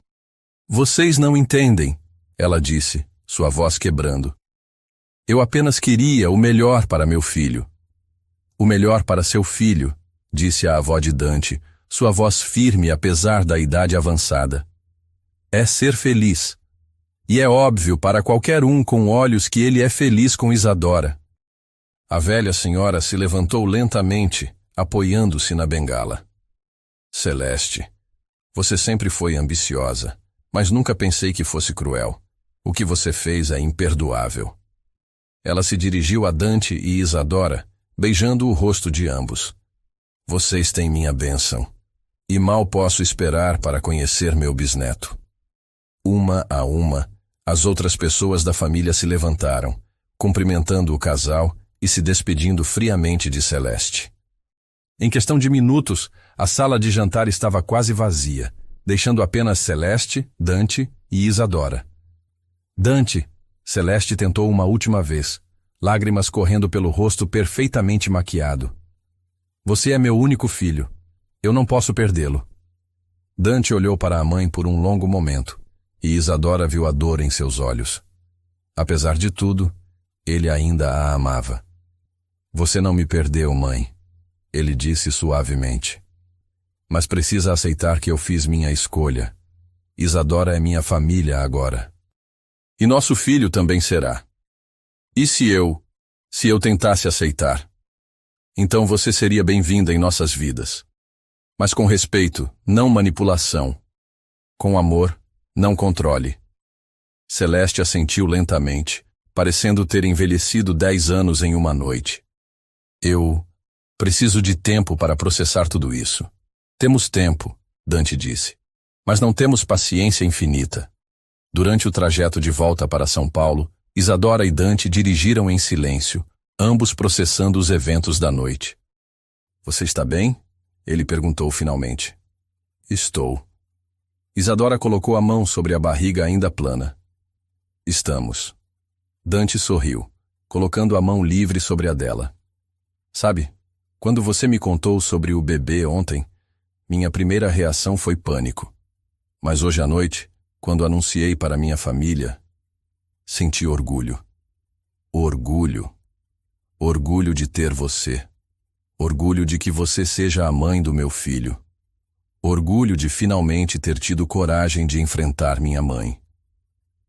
Vocês não entendem, ela disse, sua voz quebrando. Eu apenas queria o melhor para meu filho. O melhor para seu filho, disse a avó de Dante, sua voz firme apesar da idade avançada. É ser feliz. E é óbvio para qualquer um com olhos que ele é feliz com Isadora. A velha senhora se levantou lentamente, apoiando-se na bengala. Celeste, você sempre foi ambiciosa, mas nunca pensei que fosse cruel. O que você fez é imperdoável. Ela se dirigiu a Dante e Isadora, beijando o rosto de ambos. Vocês têm minha bênção, e mal posso esperar para conhecer meu bisneto. Uma a uma, as outras pessoas da família se levantaram, cumprimentando o casal e se despedindo friamente de Celeste. Em questão de minutos, a sala de jantar estava quase vazia, deixando apenas Celeste, Dante e Isadora. Dante, Celeste tentou uma última vez, lágrimas correndo pelo rosto perfeitamente maquiado. Você é meu único filho. Eu não posso perdê-lo. Dante olhou para a mãe por um longo momento, e Isadora viu a dor em seus olhos. Apesar de tudo, ele ainda a amava. Você não me perdeu, mãe, ele disse suavemente. Mas precisa aceitar que eu fiz minha escolha. Isadora é minha família agora. E nosso filho também será. E se eu tentasse aceitar? Então você seria bem-vinda em nossas vidas. Mas com respeito, não manipulação. Com amor, não controle. Celeste assentiu lentamente, parecendo ter envelhecido 10 anos em uma noite. Eu preciso de tempo para processar tudo isso. Temos tempo, Dante disse, mas não temos paciência infinita. Durante o trajeto de volta para São Paulo, Isadora e Dante dirigiram em silêncio, ambos processando os eventos da noite. Você está bem? Ele perguntou finalmente. Estou. Isadora colocou a mão sobre a barriga ainda plana. Estamos. Dante sorriu, colocando a mão livre sobre a dela. Sabe, quando você me contou sobre o bebê ontem, minha primeira reação foi pânico. Mas hoje à noite, quando anunciei para minha família, senti orgulho. Orgulho. Orgulho de ter você. Orgulho de que você seja a mãe do meu filho. Orgulho de finalmente ter tido coragem de enfrentar minha mãe.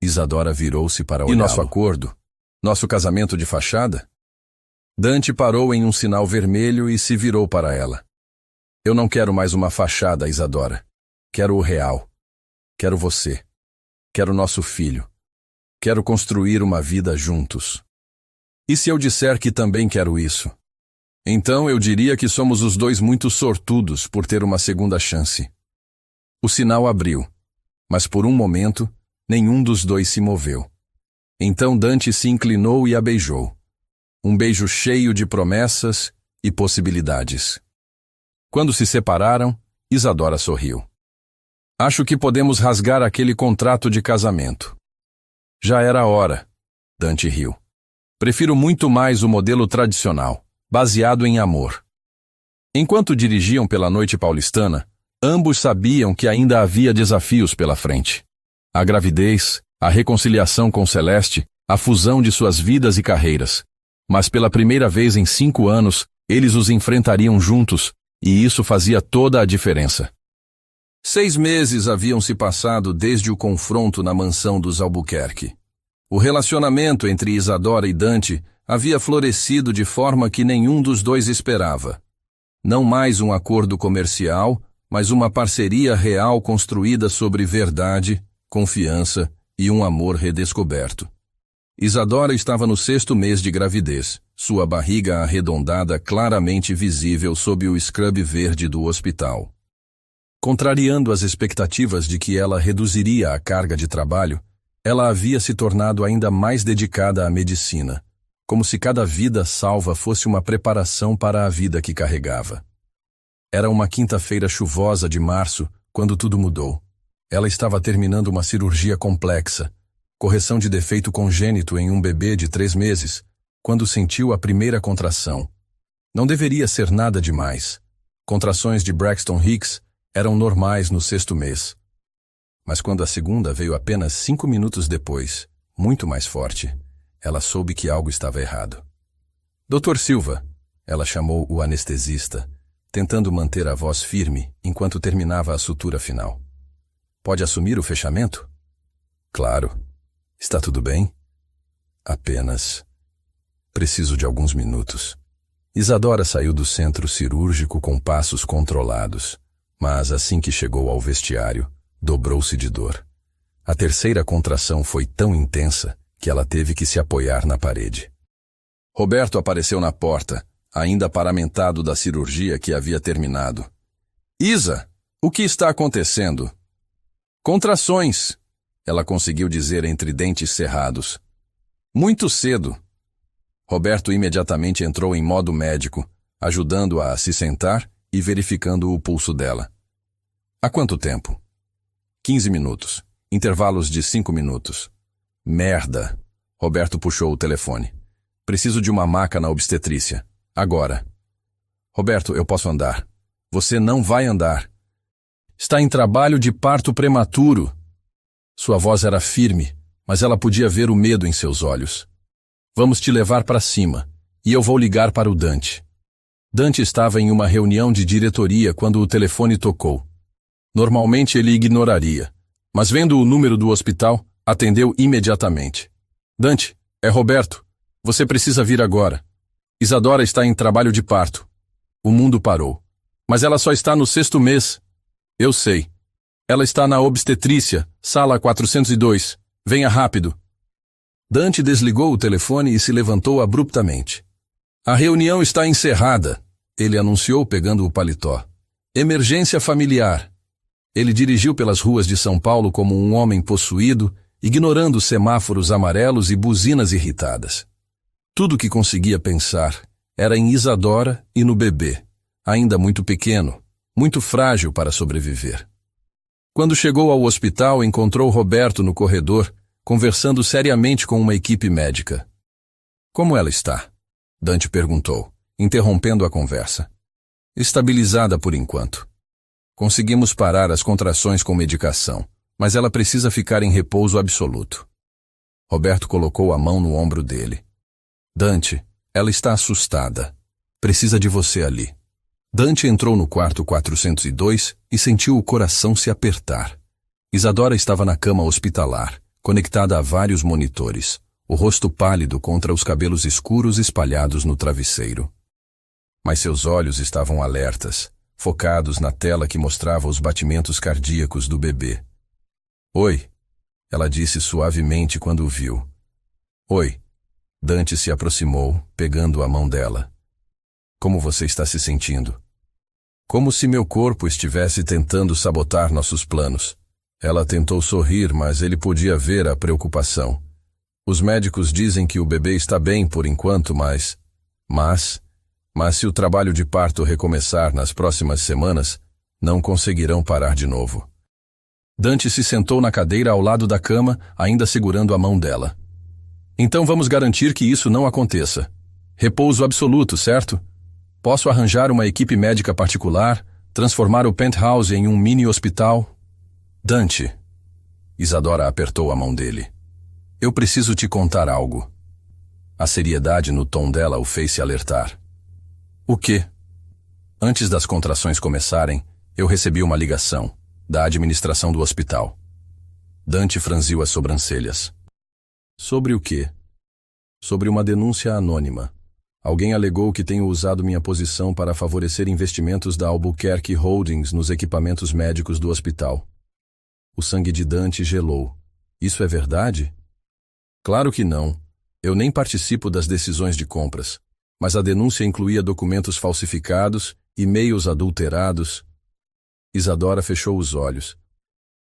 Isadora virou-se para olhá-lo. E nosso acordo? Nosso casamento de fachada? Dante parou em um sinal vermelho e se virou para ela. Eu não quero mais uma fachada, Isadora. Quero o real. Quero você. Quero nosso filho. Quero construir uma vida juntos. E se eu disser que também quero isso? Então eu diria que somos os dois muito sortudos por ter uma segunda chance. O sinal abriu, mas por um momento, nenhum dos dois se moveu. Então Dante se inclinou e a beijou. Um beijo cheio de promessas e possibilidades. Quando se separaram, Isadora sorriu. Acho que podemos rasgar aquele contrato de casamento. Já era a hora, Dante riu. Prefiro muito mais o modelo tradicional, baseado em amor. Enquanto dirigiam pela noite paulistana, ambos sabiam que ainda havia desafios pela frente. A gravidez, a reconciliação com Celeste, a fusão de suas vidas e carreiras. Mas pela primeira vez em 5 anos, eles os enfrentariam juntos, e isso fazia toda a diferença. 6 meses haviam se passado desde o confronto na mansão dos Albuquerque. O relacionamento entre Isadora e Dante havia florescido de forma que nenhum dos dois esperava. Não mais um acordo comercial, mas uma parceria real construída sobre verdade, confiança e um amor redescoberto. Isadora estava no 6º mês de gravidez, sua barriga arredondada claramente visível sob o scrub verde do hospital. Contrariando as expectativas de que ela reduziria a carga de trabalho, ela havia se tornado ainda mais dedicada à medicina, como se cada vida salva fosse uma preparação para a vida que carregava. Era uma quinta-feira chuvosa de março, quando tudo mudou. Ela estava terminando uma cirurgia complexa, correção de defeito congênito em um bebê de 3 meses, quando sentiu a primeira contração. Não deveria ser nada demais. Contrações de Braxton Hicks eram normais no 6º mês. Mas quando a segunda veio apenas 5 minutos depois, muito mais forte, ela soube que algo estava errado. Dr. Silva, ela chamou o anestesista, tentando manter a voz firme enquanto terminava a sutura final. Pode assumir o fechamento? Claro. Está tudo bem? Apenas. Preciso de alguns minutos. Isadora saiu do centro cirúrgico com passos controlados, mas assim que chegou ao vestiário, dobrou-se de dor. A terceira contração foi tão intensa que ela teve que se apoiar na parede. Roberto apareceu na porta, ainda paramentado da cirurgia que havia terminado. Isa, o que está acontecendo? Contrações, ela conseguiu dizer entre dentes cerrados. Muito cedo. Roberto imediatamente entrou em modo médico, ajudando-a a se sentar e verificando o pulso dela. Há quanto tempo? 15 minutos. Intervalos de 5 minutos. Merda! Roberto puxou o telefone. Preciso de uma maca na obstetrícia. Agora. Roberto, eu posso andar. Você não vai andar. Está em trabalho de parto prematuro. Sua voz era firme, mas ela podia ver o medo em seus olhos. Vamos te levar para cima, e eu vou ligar para o Dante. Dante estava em uma reunião de diretoria quando o telefone tocou. Normalmente ele ignoraria, mas vendo o número do hospital, atendeu imediatamente. Dante, é Roberto. Você precisa vir agora. Isadora está em trabalho de parto. O mundo parou. Mas ela só está no 6º mês. Eu sei. Ela está na obstetrícia, sala 402. Venha rápido. Dante desligou o telefone e se levantou abruptamente. A reunião está encerrada, ele anunciou pegando o paletó. Emergência familiar. Ele dirigiu pelas ruas de São Paulo como um homem possuído, ignorando semáforos amarelos e buzinas irritadas. Tudo que conseguia pensar era em Isadora e no bebê, ainda muito pequeno, muito frágil para sobreviver. Quando chegou ao hospital, encontrou Roberto no corredor, conversando seriamente com uma equipe médica. Como ela está? Dante perguntou, interrompendo a conversa. Estabilizada por enquanto. Conseguimos parar as contrações com medicação, mas ela precisa ficar em repouso absoluto. Roberto colocou a mão no ombro dele. Dante, ela está assustada. Precisa de você ali. Dante entrou no quarto 402 e sentiu o coração se apertar. Isadora estava na cama hospitalar, conectada a vários monitores, o rosto pálido contra os cabelos escuros espalhados no travesseiro. Mas seus olhos estavam alertas, focados na tela que mostrava os batimentos cardíacos do bebê. Oi, ela disse suavemente quando o viu. Oi. Dante se aproximou, pegando a mão dela. Como você está se sentindo? Como se meu corpo estivesse tentando sabotar nossos planos. Ela tentou sorrir, mas ele podia ver a preocupação. Os médicos dizem que o bebê está bem por enquanto, mas se o trabalho de parto recomeçar nas próximas semanas, não conseguirão parar de novo. Dante se sentou na cadeira ao lado da cama, ainda segurando a mão dela. Então vamos garantir que isso não aconteça. Repouso absoluto, certo? Posso arranjar uma equipe médica particular, transformar o penthouse em um mini hospital? Dante. Isadora apertou a mão dele. Eu preciso te contar algo. A seriedade no tom dela o fez se alertar. O quê? Antes das contrações começarem, eu recebi uma ligação. da administração do hospital. Dante franziu as sobrancelhas. Sobre o quê? Sobre uma denúncia anônima. Alguém alegou que tenho usado minha posição para favorecer investimentos da Albuquerque Holdings nos equipamentos médicos do hospital. O sangue de Dante gelou. Isso é verdade? Claro que não. Eu nem participo das decisões de compras. Mas a denúncia incluía documentos falsificados, e-mails adulterados. Isadora fechou os olhos.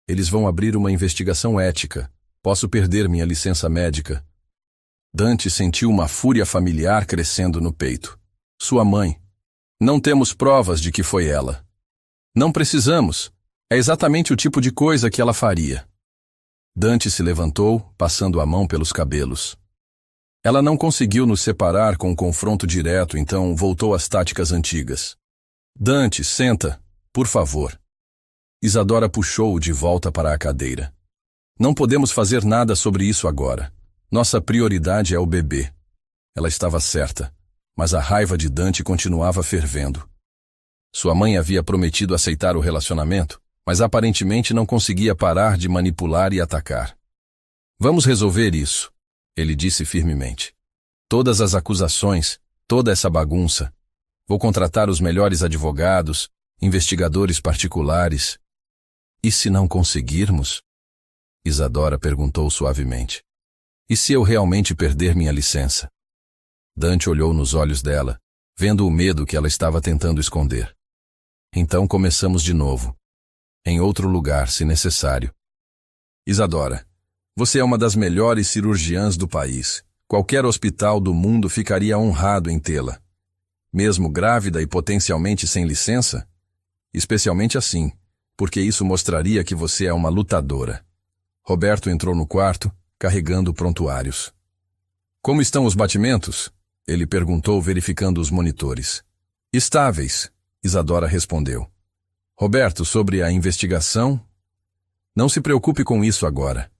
Eles vão abrir uma investigação ética. Posso perder minha licença médica. Dante sentiu uma fúria familiar crescendo no peito. Sua mãe. Não temos provas de que foi ela. Não precisamos. É exatamente o tipo de coisa que ela faria. Dante se levantou, passando a mão pelos cabelos. Ela não conseguiu nos separar com um confronto direto, então voltou às táticas antigas. Dante, senta, por favor. Isadora puxou-o de volta para a cadeira. Não podemos fazer nada sobre isso agora. Nossa prioridade é o bebê. Ela estava certa, mas a raiva de Dante continuava fervendo. Sua mãe havia prometido aceitar o relacionamento, mas aparentemente não conseguia parar de manipular e atacar. Vamos resolver isso, ele disse firmemente. Todas as acusações, toda essa bagunça. Vou contratar os melhores advogados, investigadores particulares. E se não conseguirmos? Isadora perguntou suavemente. E se eu realmente perder minha licença? Dante olhou nos olhos dela, vendo o medo que ela estava tentando esconder. Então começamos de novo. Em outro lugar, se necessário. Isadora, você é uma das melhores cirurgiãs do país. Qualquer hospital do mundo ficaria honrado em tê-la. Mesmo grávida e potencialmente sem licença? Especialmente assim, porque isso mostraria que você é uma lutadora. Roberto entrou no quarto, carregando prontuários. Como estão os batimentos? Ele perguntou, verificando os monitores. Estáveis, Isadora respondeu. Roberto, sobre a investigação? Não se preocupe com isso agora.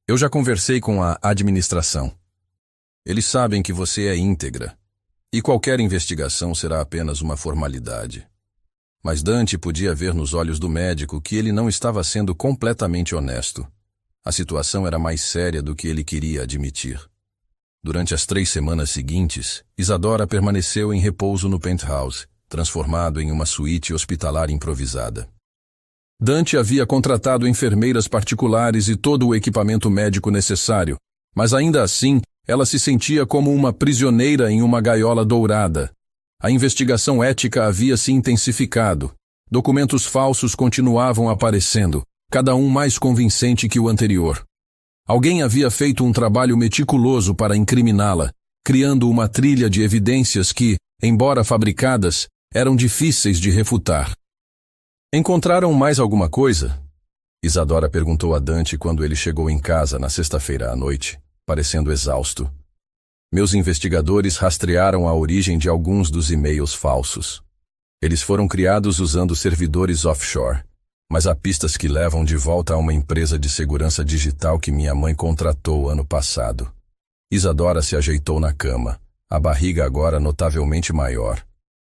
Eu já conversei com a administração. Eles sabem que você é íntegra, e qualquer investigação será apenas uma formalidade. Mas Dante podia ver nos olhos do médico que ele não estava sendo completamente honesto. A situação era mais séria do que ele queria admitir. Durante as 3 semanas seguintes, Isadora permaneceu em repouso no penthouse, transformado em uma suíte hospitalar improvisada. Dante havia contratado enfermeiras particulares e todo o equipamento médico necessário, mas ainda assim, ela se sentia como uma prisioneira em uma gaiola dourada. A investigação ética havia se intensificado. Documentos falsos continuavam aparecendo, cada um mais convincente que o anterior. Alguém havia feito um trabalho meticuloso para incriminá-la, criando uma trilha de evidências que, embora fabricadas, eram difíceis de refutar. Encontraram mais alguma coisa? Isadora perguntou a Dante quando ele chegou em casa na sexta-feira à noite, parecendo exausto. Meus investigadores rastrearam a origem de alguns dos e-mails falsos. Eles foram criados usando servidores offshore, mas há pistas que levam de volta a uma empresa de segurança digital que minha mãe contratou ano passado. Isadora se ajeitou na cama, a barriga agora notavelmente maior.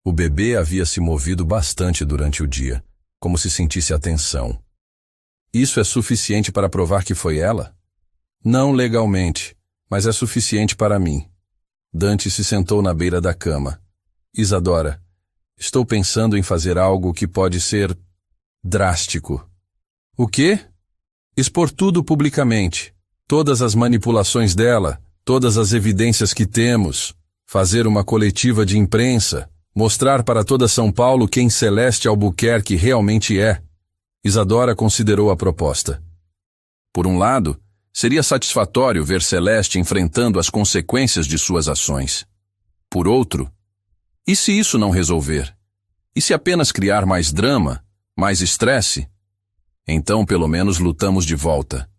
O bebê havia se movido bastante durante o dia, como se sentisse a tensão. Isso é suficiente para provar que foi ela? Não legalmente, mas é suficiente para mim. Dante se sentou na beira da cama. Isadora, estou pensando em fazer algo que pode ser drástico. O quê? Expor tudo publicamente. Todas as manipulações dela, todas as evidências que temos. Fazer uma coletiva de imprensa. Mostrar para toda São Paulo quem Celeste Albuquerque realmente é. Isadora considerou a proposta. Por um lado, seria satisfatório ver Celeste enfrentando as consequências de suas ações. Por outro, e se isso não resolver? E se apenas criar mais drama, mais estresse? Então, pelo menos, lutamos de volta.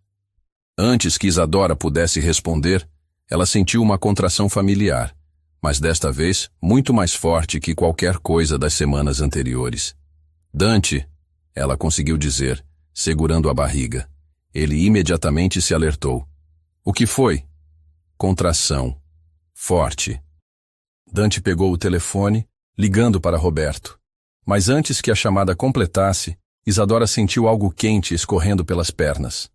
Antes que Isadora pudesse responder, ela sentiu uma contração familiar, mas desta vez muito mais forte que qualquer coisa das semanas anteriores. Dante, ela conseguiu dizer, segurando a barriga. Ele imediatamente se alertou. O que foi? Contração. Forte. Dante pegou o telefone, ligando para Roberto. Mas antes que a chamada completasse, Isadora sentiu algo quente escorrendo pelas pernas.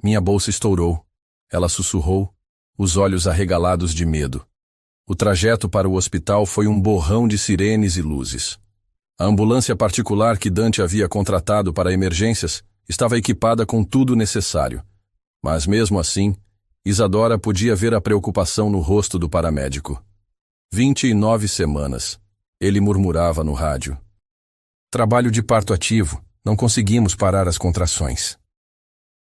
Minha bolsa estourou. Ela sussurrou, os olhos arregalados de medo. O trajeto para o hospital foi um borrão de sirenes e luzes. A ambulância particular que Dante havia contratado para emergências estava equipada com tudo necessário. Mas mesmo assim, Isadora podia ver a preocupação no rosto do paramédico. 29 semanas. Ele murmurava no rádio. Trabalho de parto ativo. Não conseguimos parar as contrações.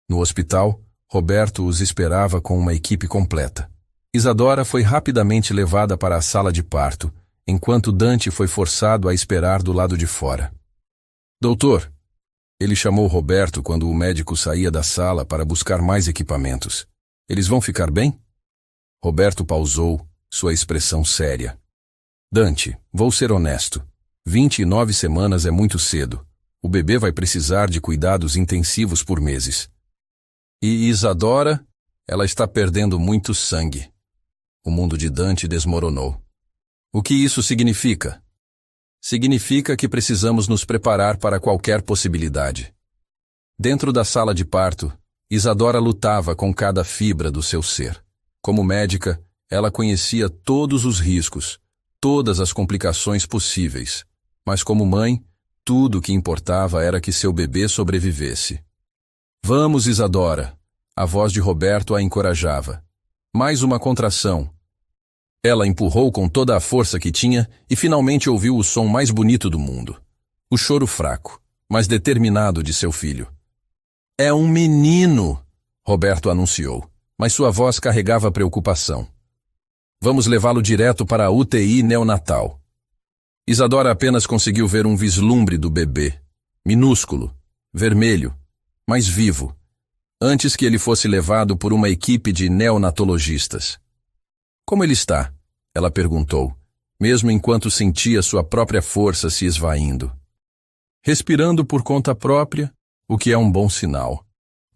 No hospital, Roberto os esperava com uma equipe completa. Isadora foi rapidamente levada para a sala de parto, enquanto Dante foi forçado a esperar do lado de fora. Doutor, ele chamou Roberto quando o médico saía da sala para buscar mais equipamentos. Eles vão ficar bem? Roberto pausou, sua expressão séria. Dante, vou ser honesto. 29 semanas é muito cedo. O bebê vai precisar de cuidados intensivos por meses. E Isadora, ela está perdendo muito sangue. O mundo de Dante desmoronou. O que isso significa? Significa que precisamos nos preparar para qualquer possibilidade. Dentro da sala de parto, Isadora lutava com cada fibra do seu ser. Como médica, ela conhecia todos os riscos, todas as complicações possíveis. Mas como mãe, tudo o que importava era que seu bebê sobrevivesse. Vamos, Isadora! A voz de Roberto a encorajava. Mais uma contração. Ela empurrou com toda a força que tinha e finalmente ouviu o som mais bonito do mundo. O choro fraco, mas determinado de seu filho. É um menino! Roberto anunciou, mas sua voz carregava preocupação. Vamos levá-lo direto para a UTI neonatal. Isadora apenas conseguiu ver um vislumbre do bebê, minúsculo, vermelho, mas vivo, antes que ele fosse levado por uma equipe de neonatologistas. Como ele está? Ela perguntou, mesmo enquanto sentia sua própria força se esvaindo. Respirando por conta própria, o que é um bom sinal.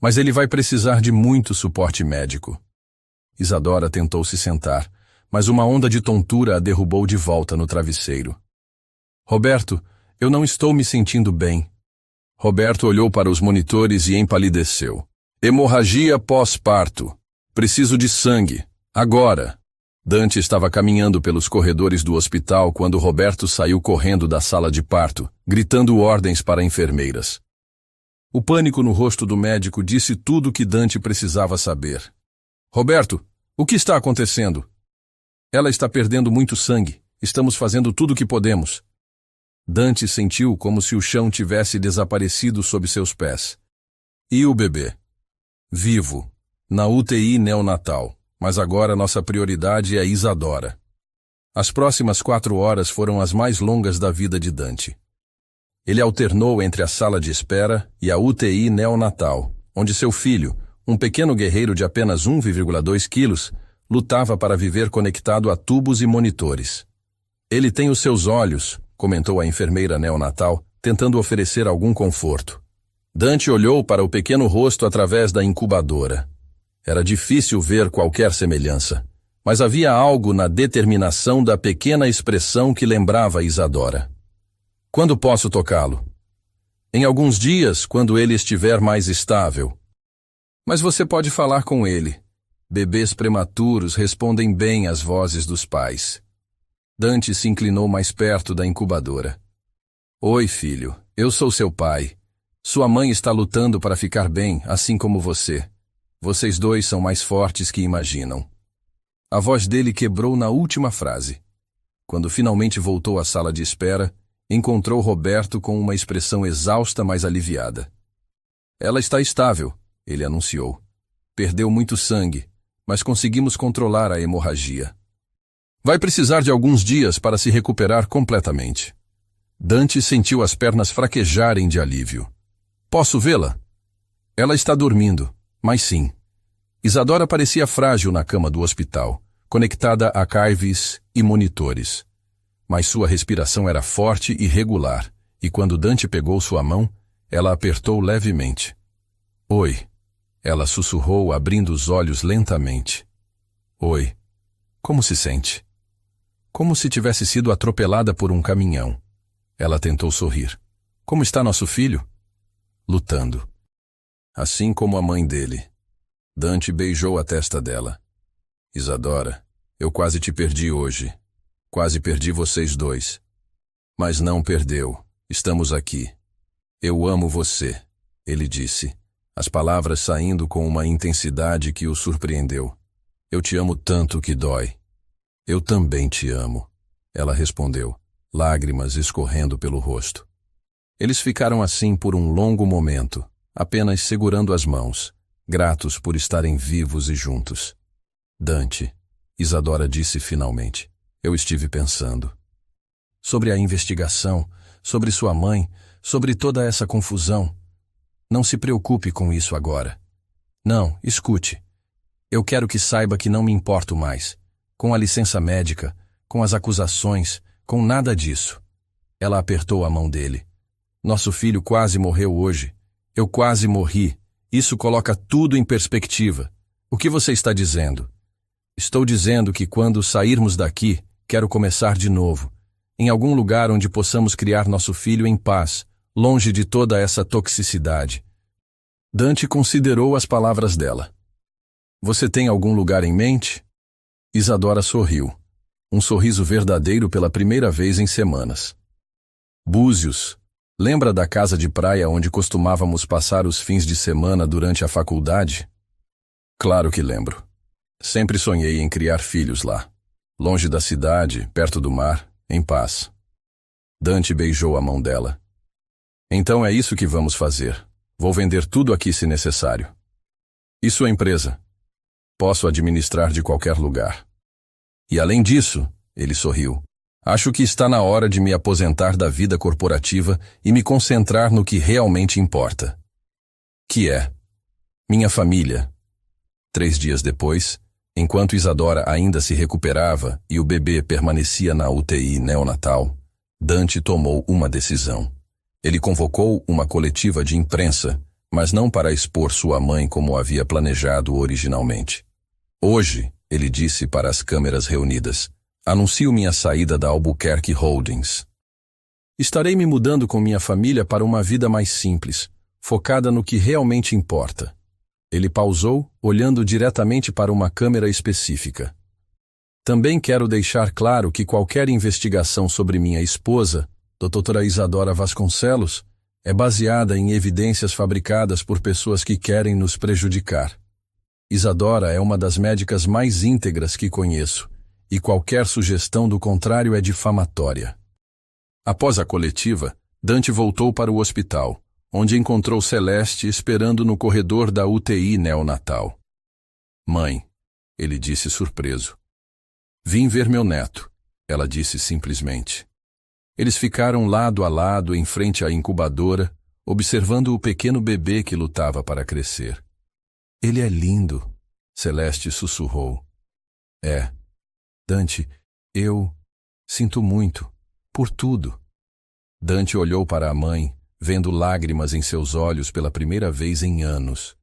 Mas ele vai precisar de muito suporte médico. Isadora tentou se sentar, mas uma onda de tontura a derrubou de volta no travesseiro. Roberto, eu não estou me sentindo bem. Roberto olhou para os monitores e empalideceu. Hemorragia pós-parto. Preciso de sangue. Agora. Dante estava caminhando pelos corredores do hospital quando Roberto saiu correndo da sala de parto, gritando ordens para enfermeiras. O pânico no rosto do médico disse tudo o que Dante precisava saber. Roberto, o que está acontecendo? Ela está perdendo muito sangue. Estamos fazendo tudo o que podemos. Dante sentiu como se o chão tivesse desaparecido sob seus pés. E o bebê? Vivo, na UTI neonatal, mas agora nossa prioridade é Isadora. As próximas 4 horas foram as mais longas da vida de Dante. Ele alternou entre a sala de espera e a UTI neonatal, onde seu filho, um pequeno guerreiro de apenas 1,2 quilos, lutava para viver conectado a tubos e monitores. Ele tem os seus olhos, comentou a enfermeira neonatal, tentando oferecer algum conforto. Dante olhou para o pequeno rosto através da incubadora. Era difícil ver qualquer semelhança, mas havia algo na determinação da pequena expressão que lembrava Isadora. Quando posso tocá-lo? Em alguns dias, quando ele estiver mais estável. Mas você pode falar com ele. Bebês prematuros respondem bem às vozes dos pais. Dante se inclinou mais perto da incubadora. Oi, filho, eu sou seu pai. Sua mãe está lutando para ficar bem, assim como você. Vocês dois são mais fortes que imaginam. A voz dele quebrou na última frase. Quando finalmente voltou à sala de espera, encontrou Roberto com uma expressão exausta, mas aliviada. Ela está estável, ele anunciou. Perdeu muito sangue, mas conseguimos controlar a hemorragia. Vai precisar de alguns dias para se recuperar completamente. Dante sentiu as pernas fraquejarem de alívio. Posso vê-la? Ela está dormindo, mas sim. Isadora parecia frágil na cama do hospital, conectada a carves e monitores. Mas sua respiração era forte e regular, e quando Dante pegou sua mão, ela apertou levemente. Oi, ela sussurrou, abrindo os olhos lentamente. Oi, como se sente? Como se tivesse sido atropelada por um caminhão. Ela tentou sorrir. Como está nosso filho? lutando. Assim como a mãe dele. Dante beijou a testa dela. Isadora, eu quase te perdi hoje. Quase perdi vocês dois. Mas não perdeu. Estamos aqui. Eu amo você, ele disse, as palavras saindo com uma intensidade que o surpreendeu. Eu te amo tanto que dói. Eu também te amo, ela respondeu, lágrimas escorrendo pelo rosto. Eles ficaram assim por um longo momento, apenas segurando as mãos, gratos por estarem vivos e juntos. Dante, Isadora disse finalmente, eu estive pensando. Sobre a investigação, sobre sua mãe, sobre toda essa confusão. Não se preocupe com isso agora. Não, escute. Eu quero que saiba que não me importo mais. Com a licença médica, com as acusações, com nada disso. Ela apertou a mão dele. Nosso filho quase morreu hoje. Eu quase morri. Isso coloca tudo em perspectiva. O que você está dizendo? Estou dizendo que quando sairmos daqui, quero começar de novo. Em algum lugar onde possamos criar nosso filho em paz, longe de toda essa toxicidade. Dante considerou as palavras dela. Você tem algum lugar em mente? Isadora sorriu. Um sorriso verdadeiro pela primeira vez em semanas. Búzios. Lembra da casa de praia onde costumávamos passar os fins de semana durante a faculdade? Claro que lembro. Sempre sonhei em criar filhos lá. Longe da cidade, perto do mar, em paz. Dante beijou a mão dela. Então é isso que vamos fazer. Vou vender tudo aqui se necessário. E sua empresa? Posso administrar de qualquer lugar. E além disso, ele sorriu, acho que está na hora de me aposentar da vida corporativa e me concentrar no que realmente importa. Que é minha família. 3 dias depois, enquanto Isadora ainda se recuperava e o bebê permanecia na UTI neonatal, Dante tomou uma decisão. Ele convocou uma coletiva de imprensa, mas não para expor sua mãe como havia planejado originalmente. Hoje, ele disse para as câmeras reunidas, anuncio minha saída da Albuquerque Holdings. Estarei me mudando com minha família para uma vida mais simples, focada no que realmente importa. Ele pausou, olhando diretamente para uma câmera específica. Também quero deixar claro que qualquer investigação sobre minha esposa, Dra. Isadora Vasconcelos, é baseada em evidências fabricadas por pessoas que querem nos prejudicar. Isadora é uma das médicas mais íntegras que conheço, e qualquer sugestão do contrário é difamatória. Após a coletiva, Dante voltou para o hospital, onde encontrou Celeste esperando no corredor da UTI neonatal. Mãe, ele disse surpreso. Vim ver meu neto, ela disse simplesmente. Eles ficaram lado a lado em frente à incubadora, observando o pequeno bebê que lutava para crescer. Ele é lindo, Celeste sussurrou. É. Dante, eu sinto muito, por tudo. Dante olhou para a mãe, vendo lágrimas em seus olhos pela primeira vez em anos.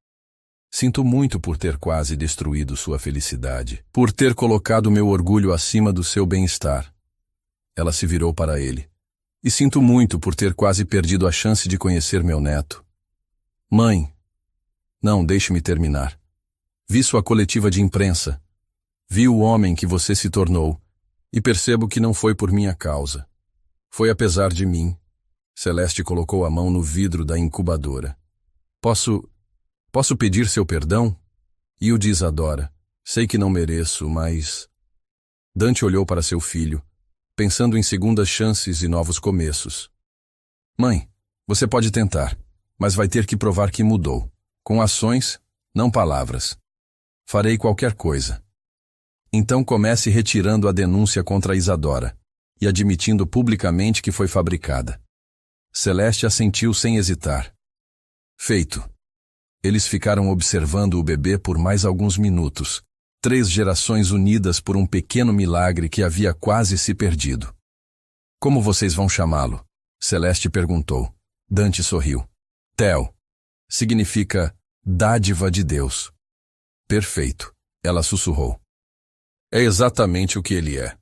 Sinto muito por ter quase destruído sua felicidade, por ter colocado meu orgulho acima do seu bem-estar. Ela se virou para ele. E sinto muito por ter quase perdido a chance de conhecer meu neto. Mãe, não, deixe-me terminar. Vi sua coletiva de imprensa. Vi o homem que você se tornou, e percebo que não foi por minha causa. Foi apesar de mim. Celeste colocou a mão no vidro da incubadora. Posso pedir seu perdão? E o de Isadora. Sei que não mereço, mas... Dante olhou para seu filho, pensando em segundas chances e novos começos. Mãe, você pode tentar, mas vai ter que provar que mudou. Com ações, não palavras. Farei qualquer coisa. Então comece retirando a denúncia contra Isadora e admitindo publicamente que foi fabricada. Celeste assentiu sem hesitar. Feito. Eles ficaram observando o bebê por mais alguns minutos, 3 gerações unidas por um pequeno milagre que havia quase se perdido. Como vocês vão chamá-lo? Celeste perguntou. Dante sorriu. Theo. Significa dádiva de Deus. Perfeito, ela sussurrou. É exatamente o que ele é.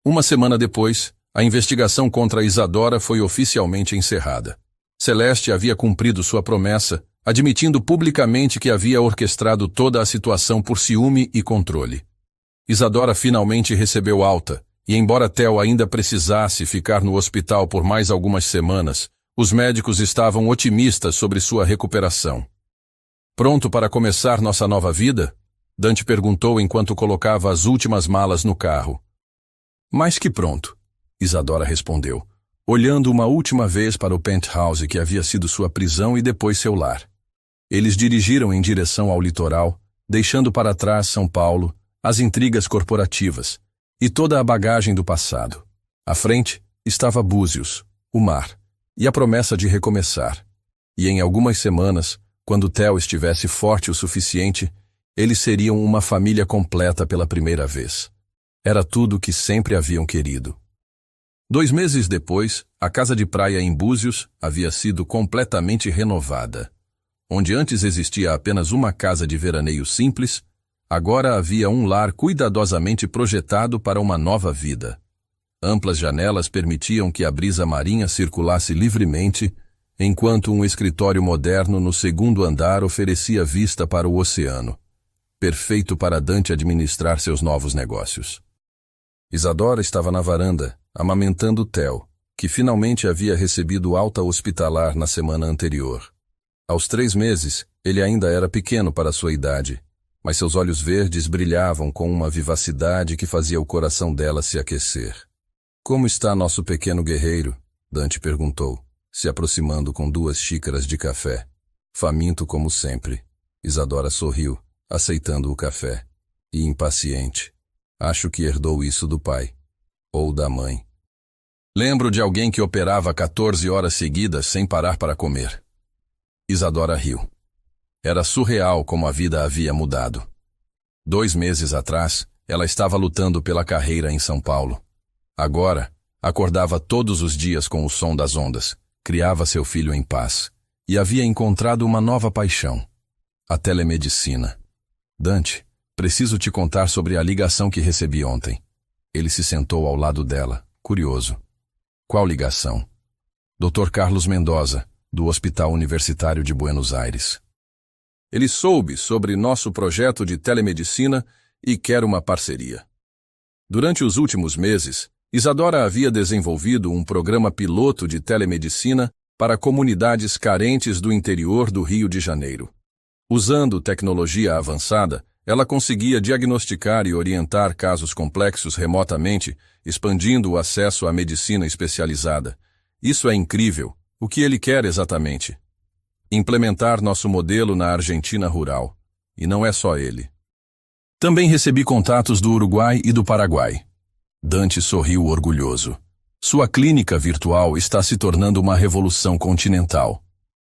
Uma semana depois, a investigação contra Isadora foi oficialmente encerrada. Celeste havia cumprido sua promessa, admitindo publicamente que havia orquestrado toda a situação por ciúme e controle. Isadora finalmente recebeu alta, e embora Theo ainda precisasse ficar no hospital por mais algumas semanas, os médicos estavam otimistas sobre sua recuperação. Pronto para começar nossa nova vida? Dante perguntou enquanto colocava as últimas malas no carro. Mais que pronto, Isadora respondeu, olhando uma última vez para o penthouse que havia sido sua prisão e depois seu lar. Eles dirigiram em direção ao litoral, deixando para trás São Paulo, as intrigas corporativas e toda a bagagem do passado. À frente estava Búzios, o mar, e a promessa de recomeçar. E em algumas semanas, quando Theo estivesse forte o suficiente, eles seriam uma família completa pela primeira vez. Era tudo o que sempre haviam querido. 2 meses depois, a casa de praia em Búzios havia sido completamente renovada. Onde antes existia apenas uma casa de veraneio simples, agora havia um lar cuidadosamente projetado para uma nova vida. Amplas janelas permitiam que a brisa marinha circulasse livremente, enquanto um escritório moderno no 2º andar oferecia vista para o oceano, perfeito para Dante administrar seus novos negócios. Isadora estava na varanda, amamentando Theo, que finalmente havia recebido alta hospitalar na semana anterior. Aos 3 meses, ele ainda era pequeno para sua idade, mas seus olhos verdes brilhavam com uma vivacidade que fazia o coração dela se aquecer. Como está nosso pequeno guerreiro? Dante perguntou, se aproximando com 2 xícaras de café. Faminto como sempre. Isadora sorriu, aceitando o café. E impaciente. Acho que herdou isso do pai. Ou da mãe. Lembro de alguém que operava 14 horas seguidas sem parar para comer. Isadora riu. Era surreal como a vida havia mudado. 2 meses atrás, ela estava lutando pela carreira em São Paulo. Agora, acordava todos os dias com o som das ondas, criava seu filho em paz, e havia encontrado uma nova paixão, a telemedicina. Dante, preciso te contar sobre a ligação que recebi ontem. Ele se sentou ao lado dela, curioso. Qual ligação? Dr. Carlos Mendoza, do Hospital Universitário de Buenos Aires. Ele soube sobre nosso projeto de telemedicina e quer uma parceria. Durante os últimos meses, Isadora havia desenvolvido um programa piloto de telemedicina para comunidades carentes do interior do Rio de Janeiro. Usando tecnologia avançada, ela conseguia diagnosticar e orientar casos complexos remotamente, expandindo o acesso à medicina especializada. Isso é incrível. O que ele quer exatamente? Implementar nosso modelo na Argentina rural. E não é só ele. Também recebi contatos do Uruguai e do Paraguai. Dante sorriu orgulhoso. Sua clínica virtual está se tornando uma revolução continental.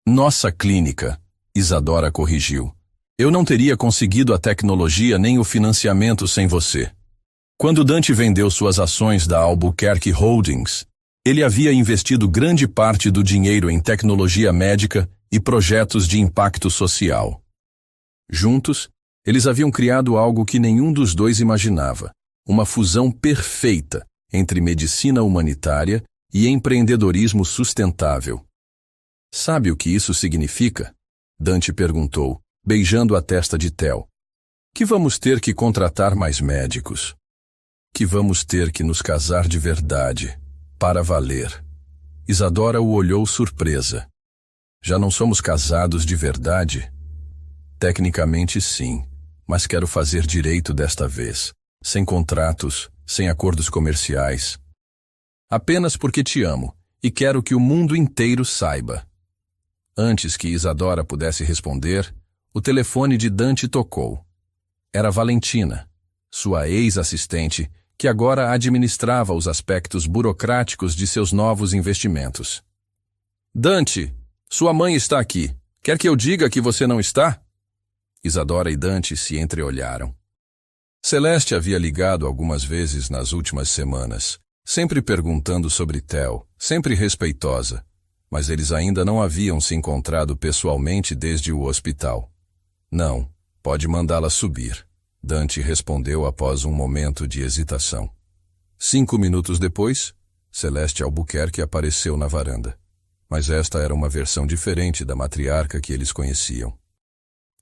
Nossa clínica, Isadora corrigiu. Eu não teria conseguido a tecnologia nem o financiamento sem você. Quando Dante vendeu suas ações da Albuquerque Holdings, ele havia investido grande parte do dinheiro em tecnologia médica e projetos de impacto social. Juntos, eles haviam criado algo que nenhum dos dois imaginava, uma fusão perfeita entre medicina humanitária e empreendedorismo sustentável. Sabe o que isso significa? Dante perguntou, beijando a testa de Theo. Que vamos ter que contratar mais médicos. Que vamos ter que nos casar de verdade, para valer. Isadora o olhou surpresa. Já não somos casados de verdade? Tecnicamente sim, mas quero fazer direito desta vez, sem contratos, sem acordos comerciais. Apenas porque te amo e quero que o mundo inteiro saiba. Antes que Isadora pudesse responder, o telefone de Dante tocou. Era Valentina, sua ex-assistente, que agora administrava os aspectos burocráticos de seus novos investimentos. Dante, sua mãe está aqui. Quer que eu diga que você não está? Isadora e Dante se entreolharam. Celeste havia ligado algumas vezes nas últimas semanas, sempre perguntando sobre Theo, sempre respeitosa, mas eles ainda não haviam se encontrado pessoalmente desde o hospital. Não, pode mandá-la subir, Dante respondeu após um momento de hesitação. 5 minutos depois, Celeste Albuquerque apareceu na varanda. Mas esta era uma versão diferente da matriarca que eles conheciam.